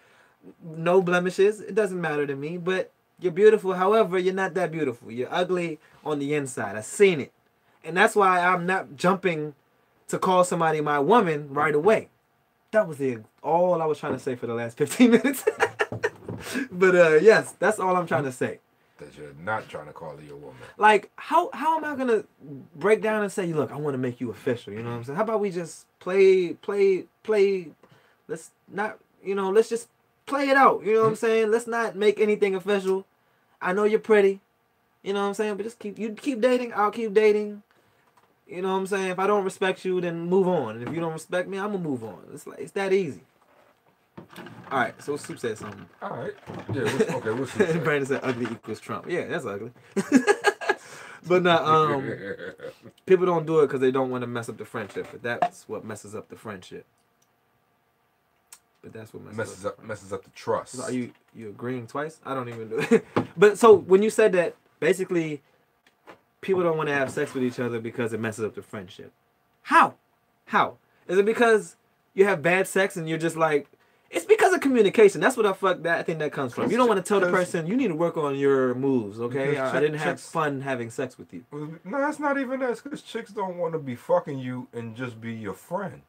no blemishes. It doesn't matter to me, but you're beautiful. However, you're not that beautiful. You're ugly on the inside. I've seen it. And that's why I'm not jumping to call somebody my woman right away. That was all I was trying to say for the last 15 minutes. But yes, that's all I'm trying to say. That you're not trying to call her your woman. Like, how am I gonna break down and say, look, I want to make you official? You know what I'm saying? How about we just play? Let's not, let's just play it out. You know what I'm saying? Let's not make anything official. I know you're pretty. You know what I'm saying? But just keep dating. I'll keep dating. You know what I'm saying? If I don't respect you, then move on. And if you don't respect me, I'm gonna move on. It's that easy. All right. So Soup said something. All right. Yeah. What's Soup say? Brandon said ugly equals Trump. Yeah, that's ugly. But not people don't do it because they don't want to mess up the friendship. But that's what messes up the friendship. But that's what messes up the trust. So are you agreeing twice? I don't even do it. But so when you said that, basically, people don't want to have sex with each other because it messes up the friendship. How? Is it because you have bad sex and you're just like, it's because of communication. That's what I think that comes from. You don't want to tell the person, you need to work on your moves, okay? I didn't have fun having sex with you. No, that's not even that. It's because chicks don't want to be fucking you and just be your friend.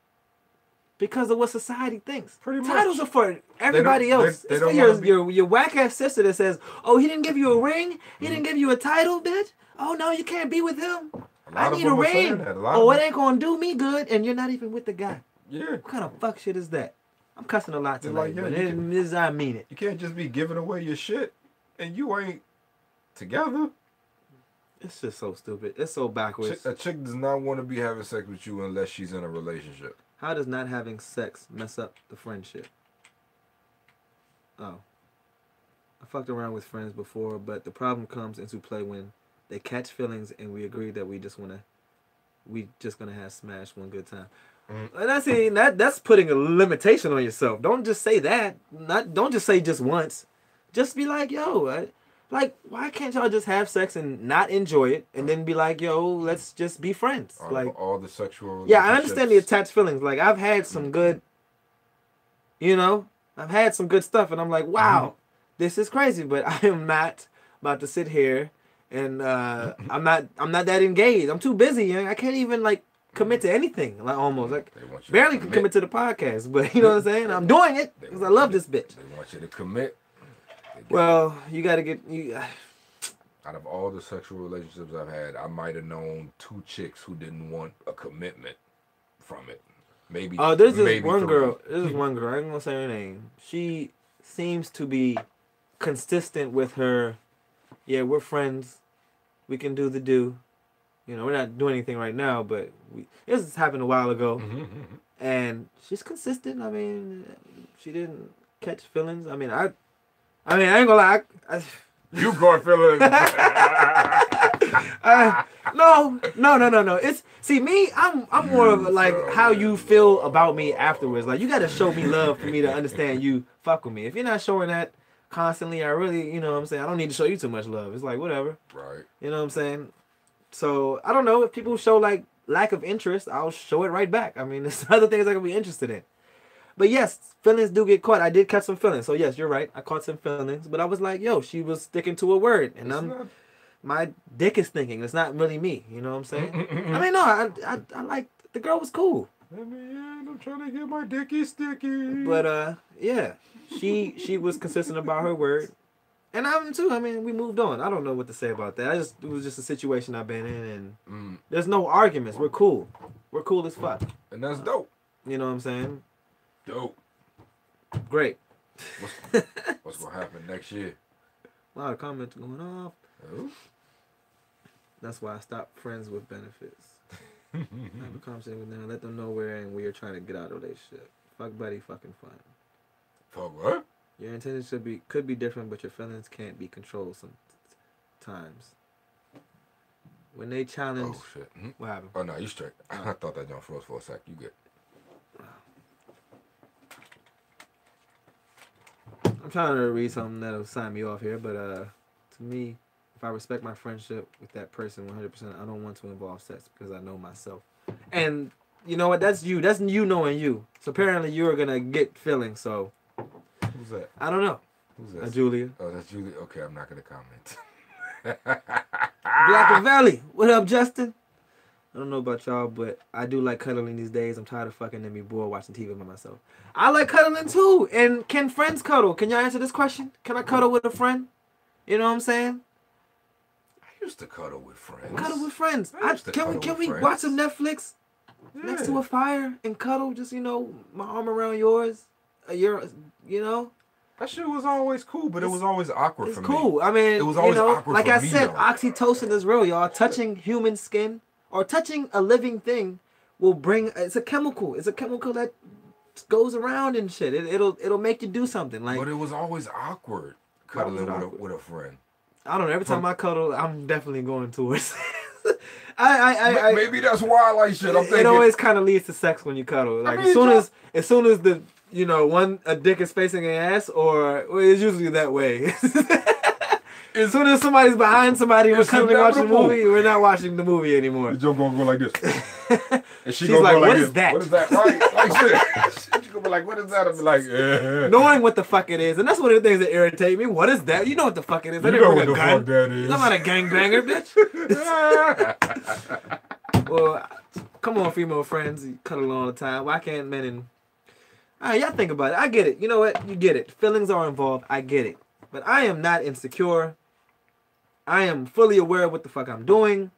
Because of what society thinks. Pretty much. Titles are for everybody else. It's for your whack ass sister that says, "Oh, he didn't give you a ring. He didn't give you a title, bitch. Oh no, you can't be with him. I need a ring. Oh, it ain't gonna do me good, and you're not even with the guy." Yeah. What kind of fuck shit is that? I'm cussing a lot tonight, but I mean it. You can't just be giving away your shit, and you ain't together. It's just so stupid. It's so backwards. A chick does not want to be having sex with you unless she's in a relationship. How does not having sex mess up the friendship? Oh. I fucked around with friends before, but the problem comes into play when they catch feelings and we agree that we just gonna have smash one good time. And that's putting a limitation on yourself. Don't just say that. Don't just say just once. Just be like, yo, why can't y'all just have sex and not enjoy it, and then be like, yo, let's just be friends? All the sexual. Yeah, I understand the attached feelings. Like, I've had some good, I've had some good stuff, and I'm like, wow, this is crazy. But I am not about to sit here, and I'm not that engaged. I'm too busy. I can't even commit to anything. Almost barely can commit to the podcast. But you know what I'm saying? I'm doing it because I love this bitch. They want you to commit. Well, you got to get... Out of all the sexual relationships I've had, I might have known 2 chicks who didn't want a commitment from it. Maybe. Oh, there's this one girl. I ain't going to say her name. She seems to be consistent with her, yeah, we're friends. We can do the do. We're not doing anything right now, but this happened a while ago. And she's consistent. I mean, she didn't catch feelings. I mean, I ain't gonna lie. You got feelings. No. See me. I'm more of how you feel about me afterwards. Like, you gotta show me love for me to understand you fuck with me. If you're not showing that constantly, I really, what I'm saying, I don't need to show you too much love. It's like, whatever. Right. You know what I'm saying? So I don't know, if people show lack of interest, I'll show it right back. I mean, there's other things I can be interested in. But yes, feelings do get caught. I did catch some feelings. So yes, you're right. I caught some feelings. But I was like, yo, she was sticking to a word. And my dick is thinking. It's not really me. You know what I'm saying? I mean, no, I like, the girl was cool. Let me in. I'm trying to get my dicky sticky. But yeah, she was consistent about her word, and I'm too. I mean, we moved on. I don't know what to say about that. It was just a situation I've been in, and there's no arguments. We're cool. We're cool as fuck. And that's dope. You know what I'm saying? Dope. Great. What's gonna happen next year? A lot of comments going off. Oh. That's why I stopped friends with benefits. Have a conversation with them. Let them know where and we are trying to get out of their shit. Fuck buddy, fucking fun. Fuck what? Your intentions could be different, but your feelings can't be controlled sometimes. When they challenge... Oh, shit. What happened? Oh, no, you straight. I thought that jump froze for a sec. You good. I'm trying to read something that'll sign me off here, but to me, if I respect my friendship with that person 100%, I don't want to involve sex because I know myself. And you know what? That's you. That's you knowing you. So apparently you're going to get feelings, so... Who's that? I don't know. Who's that? Julia. Oh, that's Julia. Okay, I'm not going to comment. Black and Valley. What up, Justin? I don't know about y'all, but I do like cuddling these days. I'm tired of fucking and be bored watching TV by myself. I like cuddling too. And can friends cuddle? Can y'all answer this question? Can I cuddle with a friend? You know what I'm saying? I used to cuddle with friends. Cuddle with friends. Can we friends. watch some Netflix next to a fire and cuddle? Just, you know, my arm around yours. You know? That shit was always cool, but it was always awkward for me. It's cool. I mean, it was always awkward like for I me, said, though. oxytocin is real, y'all. Touching human skin or touching a living thing will bring. It's a chemical. It's a chemical that goes around and shit. It'll make you do something. Like, but it was always awkward cuddling with a friend. I don't know. Every time I cuddle, I'm definitely going towards. Maybe that's why I like shit. I'm thinking it always kind of leads to sex when you cuddle. Like, as soon as the a dick is facing an ass, or it's usually that way. As soon as somebody's behind somebody who's cuddling watching the movie, we're not watching the movie anymore. The joke gonna go like this. And she's like, go what like is that? What is that? Right? Like shit. She's gonna be like, what is that? I'll be like, knowing what the fuck it is. And that's one of the things that irritate me. What is that? You know what the fuck it is. You know what the fuck that is. I'm not a gangbanger, bitch. Well, come on, female friends. You cuddle all the time. Why can't men and... All right, y'all think about it. I get it. You know what? You get it. Feelings are involved. I get it. But I am not insecure. I am fully aware of what the fuck I'm doing.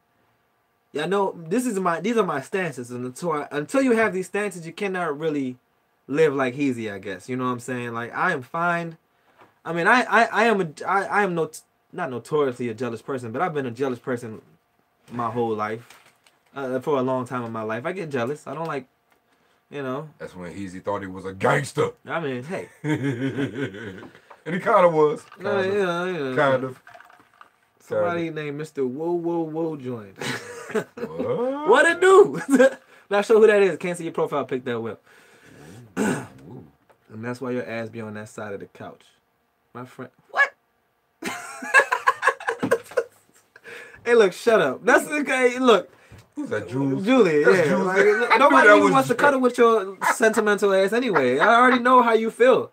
Yeah, I know these are my stances, and until you have these stances, you cannot really live like Heezy, I guess. You know what I'm saying? Like, I am fine. I mean, I am not notoriously a jealous person, but I've been a jealous person my whole life. For a long time in my life, I get jealous. I don't like, you know. That's when Heezy thought he was a gangster. I mean, hey. And he kind of was. Kind of. Somebody named Mr. Whoa joined. What it do? Not sure who that is. Can't see your profile pic that well. And that's why your ass be on that side of the couch. My friend. What? Hey, look, shut up. That's okay. Look. Who's that, Jules? Julia, That's yeah. Jules. Like, nobody even wants to cuddle with your sentimental ass anyway. I already know how you feel.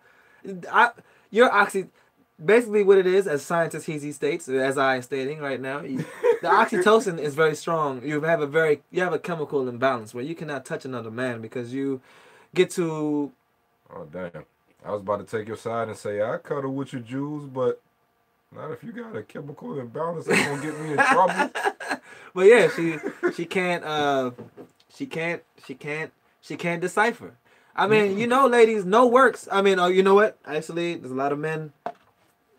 Basically what it is, as scientist Heezy states, as I am stating right now, the oxytocin is very strong. You have a chemical imbalance where you cannot touch another man because you get to... Oh, damn. I was about to take your side and say, I cuddle with you, Jules, but not if you got a chemical imbalance that's going to get me in trouble. But yeah, she can't decipher. I mean, you know, ladies, no works. I mean, you know what? Actually, there's a lot of men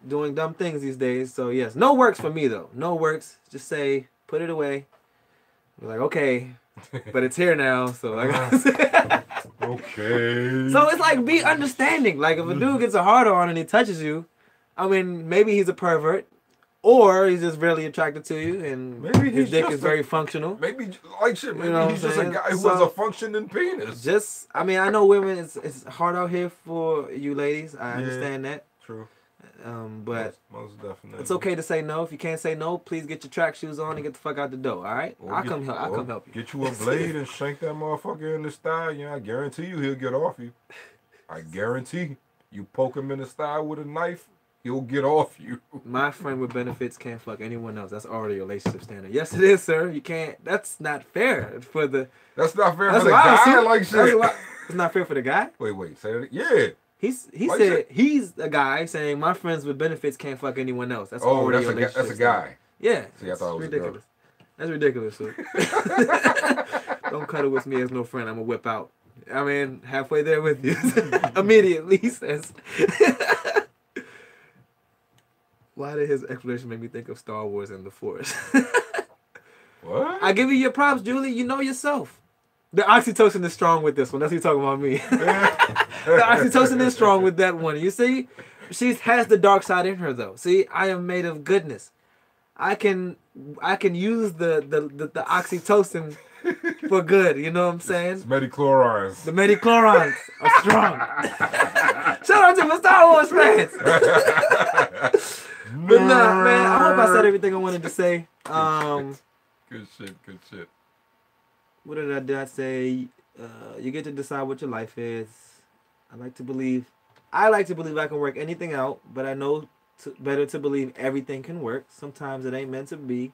doing dumb things these days. So yes, no works for me though. No works. Just say, put it away. We're like, okay, but it's here now. So I got okay. So it's like, be understanding. Like, if a dude gets a hard on and he touches you, I mean, maybe he's a pervert, or he's just really attracted to you, and maybe his dick is very functional. Maybe like shit. Maybe he's just a guy who has a functioning penis. Just, I mean, I know women. It's hard out here for you ladies. I understand that. True. But most definitely, it's okay to say no. If you can't say no, please get your track shoes on and get the fuck out the door. All right, I'll come help you. Get you a blade and shank that motherfucker in the thigh. I guarantee you he'll get off you. I guarantee. You poke him in the thigh with a knife, He'll get off you. My friend with benefits can't fuck anyone else. That's already a relationship standard. Yes, it is, sir. You can't. That's not fair for the. That's not fair That's for the wild, guy. sir. Like shit. It's not fair for the guy. Wait. Say that. Yeah. He Like said shit. he's a guy saying my friends with benefits can't fuck anyone else. That's Oh, already that's a relationship guy. standard. Yeah. See, I thought it was ridiculous. That's ridiculous, sir. Don't cuddle with me as no friend. I'm gonna whip out. I mean, halfway there with you. Immediately, he says. Why did his explanation make me think of Star Wars and the Force? What? I give you your props, Julie. You know yourself. The oxytocin is strong with this one. That's what you're talking about me. The oxytocin is strong with that one. You see? She has the dark side in her, though. See, I am made of goodness. I can use the oxytocin for good. You know what I'm saying? It's metachlorines. The metachlorines are strong. Shout out to my Star Wars fans. But nah, man. I hope I said everything I wanted to say. Good shit. What did I say? You get to decide what your life is. I like to believe I can work anything out, but I know better to believe everything can work. Sometimes it ain't meant to be.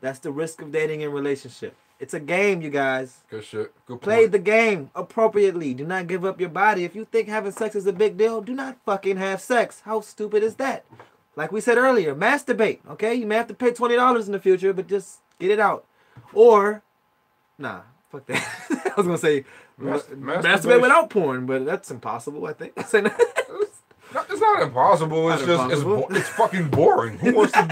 That's the risk of dating in relationship. It's a game, you guys. Good shit. Good Play point. the game appropriately. Do not give up your body. If you think having sex is a big deal, do not fucking have sex. How stupid is that? Like we said earlier, masturbate, okay? You may have to pay $20 in the future, but just get it out. Or, nah, fuck that. I was going to say masturbate without porn, but that's impossible, I think. It's not impossible. It's it's fucking boring. Who wants to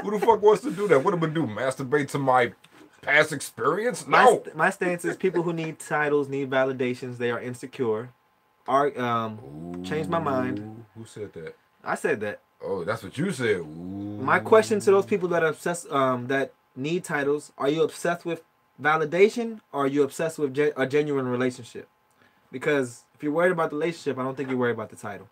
who the fuck wants to do that? What am I do? Masturbate to my past experience? No. My stance is people who need titles, need validations, they are insecure. Change my mind. Who said that? I said that. Oh, that's what you said. Ooh. My question to those people that are obsessed, that need titles, are you obsessed with validation or are you obsessed with a genuine relationship? Because if you're worried about the relationship, I don't think you're worried about the title.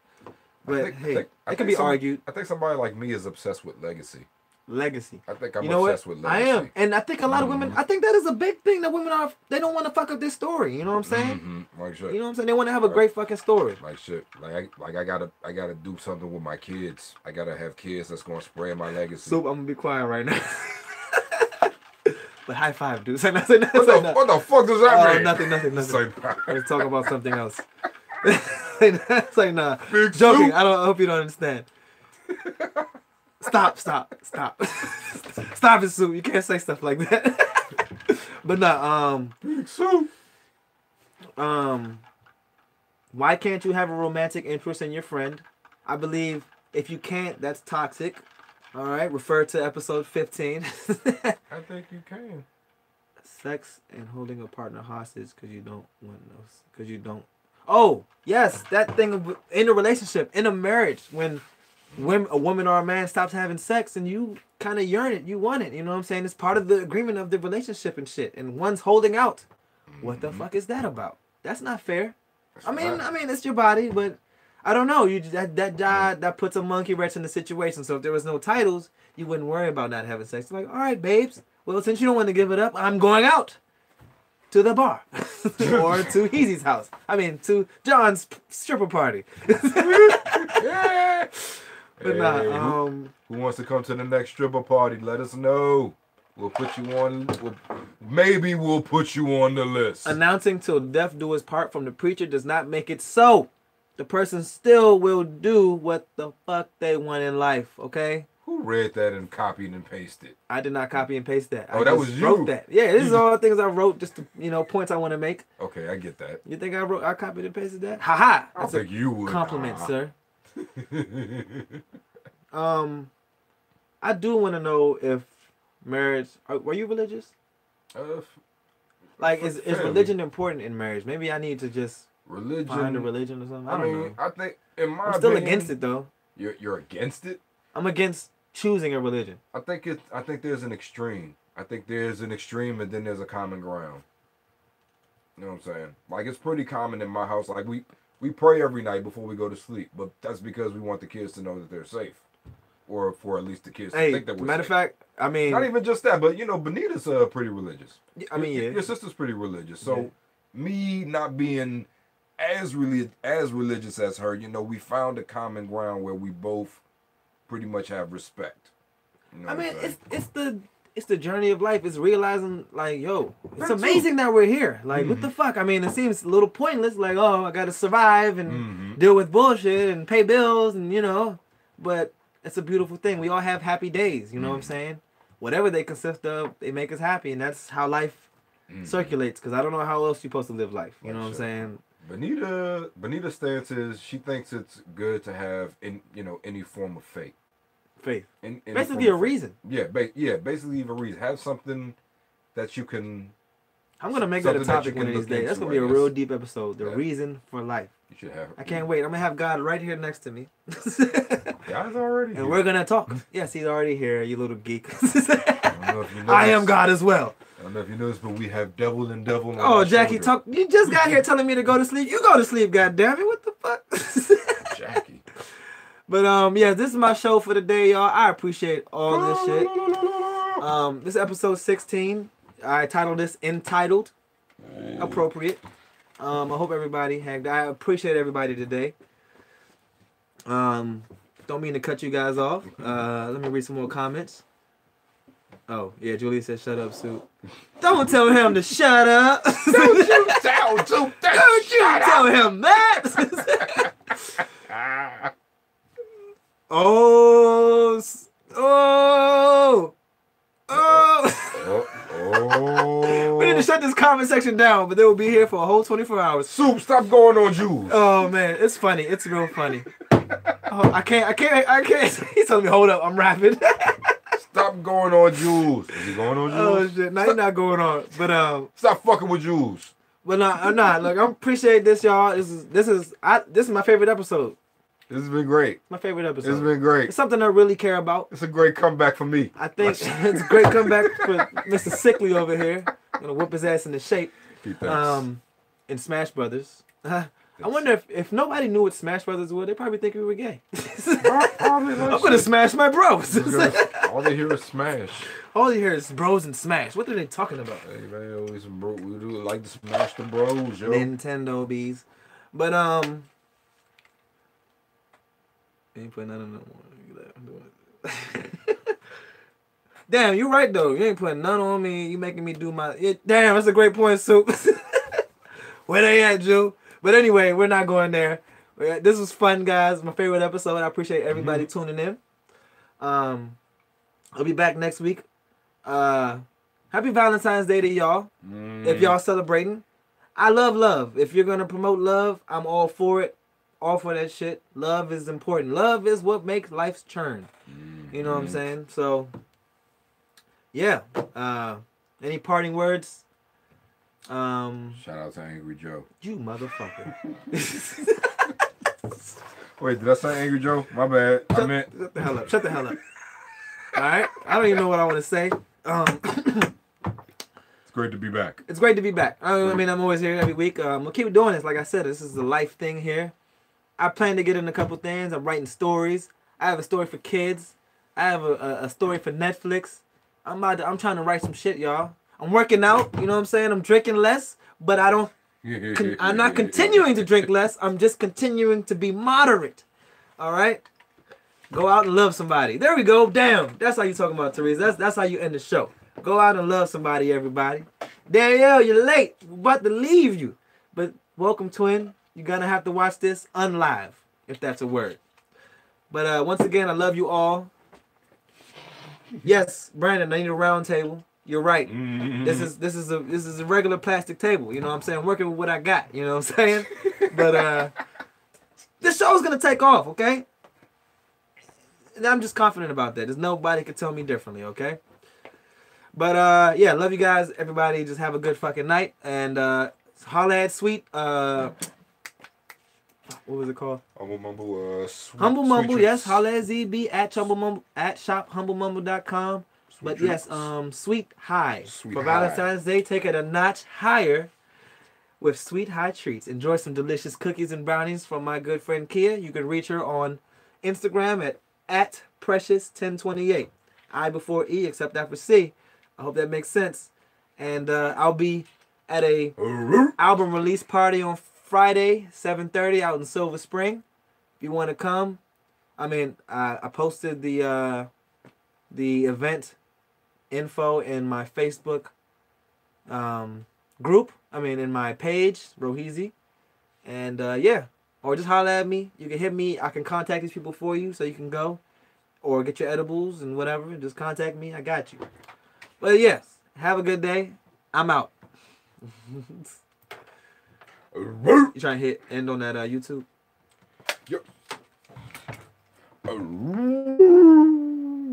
But it can be argued. I think somebody like me is obsessed with legacy. Legacy. I think I'm obsessed with legacy. I am. And I think a lot of women, I think that is a big thing that women are, they don't want to fuck up their story. You know what I'm saying? Mm-hmm. Like shit. You know what I'm saying? They want to have a great fucking story. Like shit. Like I gotta do something with my kids. I gotta have kids that's gonna spread my legacy. So I'm gonna be quiet right now. But high five, dude. What the fuck does that mean? Nothing. I was talking about something else. It's like, nah. Big Joking. soup. I hope you don't understand. Stop. Stop it, Sue. You can't say stuff like that. But nah, Big soup. why can't you have a romantic interest in your friend? I believe if you can't, that's toxic. All right, refer to episode 15. I think you can. Sex and holding a partner hostage because you don't want those. Because you don't. Oh, yes, that thing in a relationship, in a marriage, when a woman or a man stops having sex and you kind of yearn it, you want it. You know what I'm saying? It's part of the agreement of the relationship and shit. And one's holding out. What the fuck is that about? That's not fair. I mean, it's your body, but I don't know. That puts a monkey wrench in the situation. So if there was no titles, you wouldn't worry about not having sex. Like, all right, babes. Well, since you don't want to give it up, I'm going out to the bar or to Easy's house. I mean, to John's stripper party. Yeah. But who wants to come to the next stripper party? Let us know. We'll put you on. Maybe we'll put you on the list. Announcing till death do us part from the preacher does not make it so. The person still will do what the fuck they want in life, okay? Who read that and copied and pasted? I did not copy and paste that. Oh, that was you. Wrote that. Yeah, this is all the things I wrote, just to, points I want to make. Okay, I get that. You think I copied and pasted that? Ha ha. I don't think you would. Compliment, sir. I do want to know if marriage. Were you religious? Like, is religion important in marriage? Maybe I need to just find a religion or something. I don't know. I think in my I'm still opinion, against it though. You're against it? I'm against choosing a religion. I think there's an extreme. I think there's an extreme and then there's a common ground. You know what I'm saying? Like, it's pretty common in my house. Like, we pray every night before we go to sleep, but that's because we want the kids to know that they're safe. Or for at least the kids to think that we're matter of safe. fact, I mean, not even just that, but Benita's pretty religious. I mean, yeah. Your sister's pretty religious. So me not being as religious as her, we found a common ground where we both pretty much have respect. You know I what mean, I'm saying? it's the journey of life. It's realizing like, yo, it's That too. amazing that we're here. Like, what the fuck? I mean, it seems a little pointless. Like, oh, I gotta survive and deal with bullshit and pay bills and but it's a beautiful thing. We all have happy days. You know what I'm saying? Whatever they consist of, they make us happy, and that's how life circulates. Because I don't know how else you're supposed to live life. You know what I'm saying? Benita's stance is she thinks it's good to have any form of faith. Faith. Any Basically form a of reason. faith. Basically a reason. Have something that you can. I'm gonna make that a topic one of these days. That's gonna be a real deep episode. The reason for life. You should have. I can't wait. I'm gonna have God right here next to me. God's already here. And we're gonna talk. Yes, he's already here, you little geek. I don't know if you noticed. I am God as well. I don't know if you noticed, but we have devil and devil on Oh, our Jackie, shoulder. you just got here telling me to go to sleep. You go to sleep, goddammit. What the fuck? Jackie. But yeah, this is my show for the day, y'all. I appreciate all this shit. This is episode 16. I titled this "Entitled." Appropriate. I hope everybody I appreciate everybody today. Don't mean to cut you guys off. Let me read some more comments. Oh, yeah, Julie said, shut up, Sue. Don't tell him to shut up. Don't you tell him that. Oh. We need to shut this comment section down, but they will be here for a whole 24 hours. Soup, stop going on Jules. Oh, man, it's funny. It's real funny. Oh, I can't. He's telling me, hold up, I'm rapping. Stop going on Jules. Is he going on Jules? Oh, shit. No, he's not going on. But, stop fucking with Jules. But no, I'm not. Look, I appreciate this, y'all. This is my favorite episode. This has been great. My favorite episode. It's been great. It's something I really care about. It's a great comeback for me. I think it's a great comeback for Mr. Sickly over here. I'm gonna whip his ass into shape. In Smash Brothers. I wonder if nobody knew what Smash Brothers were, they probably think we were gay. I'm gonna smash my bros. All they hear is Smash. All you hear is bros and Smash. What are they talking about? Hey man, always bro, we do like to smash the bros, yo. Nintendo bees. But ain't putting none of them on. Damn, you're right though. You ain't putting none on me. You making me do my. Damn, that's a great point, Soup. Where they at, Jew? But anyway, we're not going there. This was fun, guys. My favorite episode. I appreciate everybody tuning in. I'll be back next week. Happy Valentine's Day to y'all. If y'all celebrating. I love love. If you're gonna promote love, I'm all for it. All for that shit. Love is important. Love is what makes life's churn. You know what I'm saying? So, yeah. Any parting words? Shout out to Angry Joe. You motherfucker. Wait, did I say Angry Joe? My bad. I meant. Shut the hell up. Shut the hell up. Alright? I don't even know what I want to say. It's great to be back. It's great to be back. I mean, I'm always here every week. We'll keep doing this. Like I said, this is a life thing here. I plan to get in a couple things. I'm writing stories. I have a story for kids. I have a story for Netflix. I'm trying to write some shit, y'all. I'm working out. You know what I'm saying? I'm drinking less, but I'm not continuing to drink less. I'm just continuing to be moderate. All right? Go out and love somebody. There we go. Damn. That's how you talking about, Teresa. That's how you end the show. Go out and love somebody, everybody. Danielle, you're late. We're about to leave you. But welcome, twin. You're going to have to watch this unlive, if that's a word. But once again, I love you all. Yes, Brandon, I need a round table. You're right. This is a regular plastic table. You know what I'm saying? I'm working with what I got. You know what I'm saying? But this show's going to take off, okay? And I'm just confident about that. There's nobody can tell me differently, okay? But yeah, love you guys. Everybody just have a good fucking night. And holla at Sweet. What was it called? Humble Mumble. Humble Mumble, yes. Holla at ZB at shophumblemumble.com. But yes, Sweet High. For Valentine's Day, take it a notch higher with Sweet High treats. Enjoy some delicious cookies and brownies from my good friend Kia. You can reach her on Instagram at Precious1028. I before E, except after C. I hope that makes sense. And I'll be at a album release party on Friday, 7:30 out in Silver Spring. If you want to come, I mean, I posted the event info in my Facebook group. I mean, in my page, Roheezy. And yeah, or just holler at me. You can hit me. I can contact these people for you so you can go. Or get your edibles and whatever. Just contact me. I got you. But yes, have a good day. I'm out. You trying to hit end on that YouTube? Yep.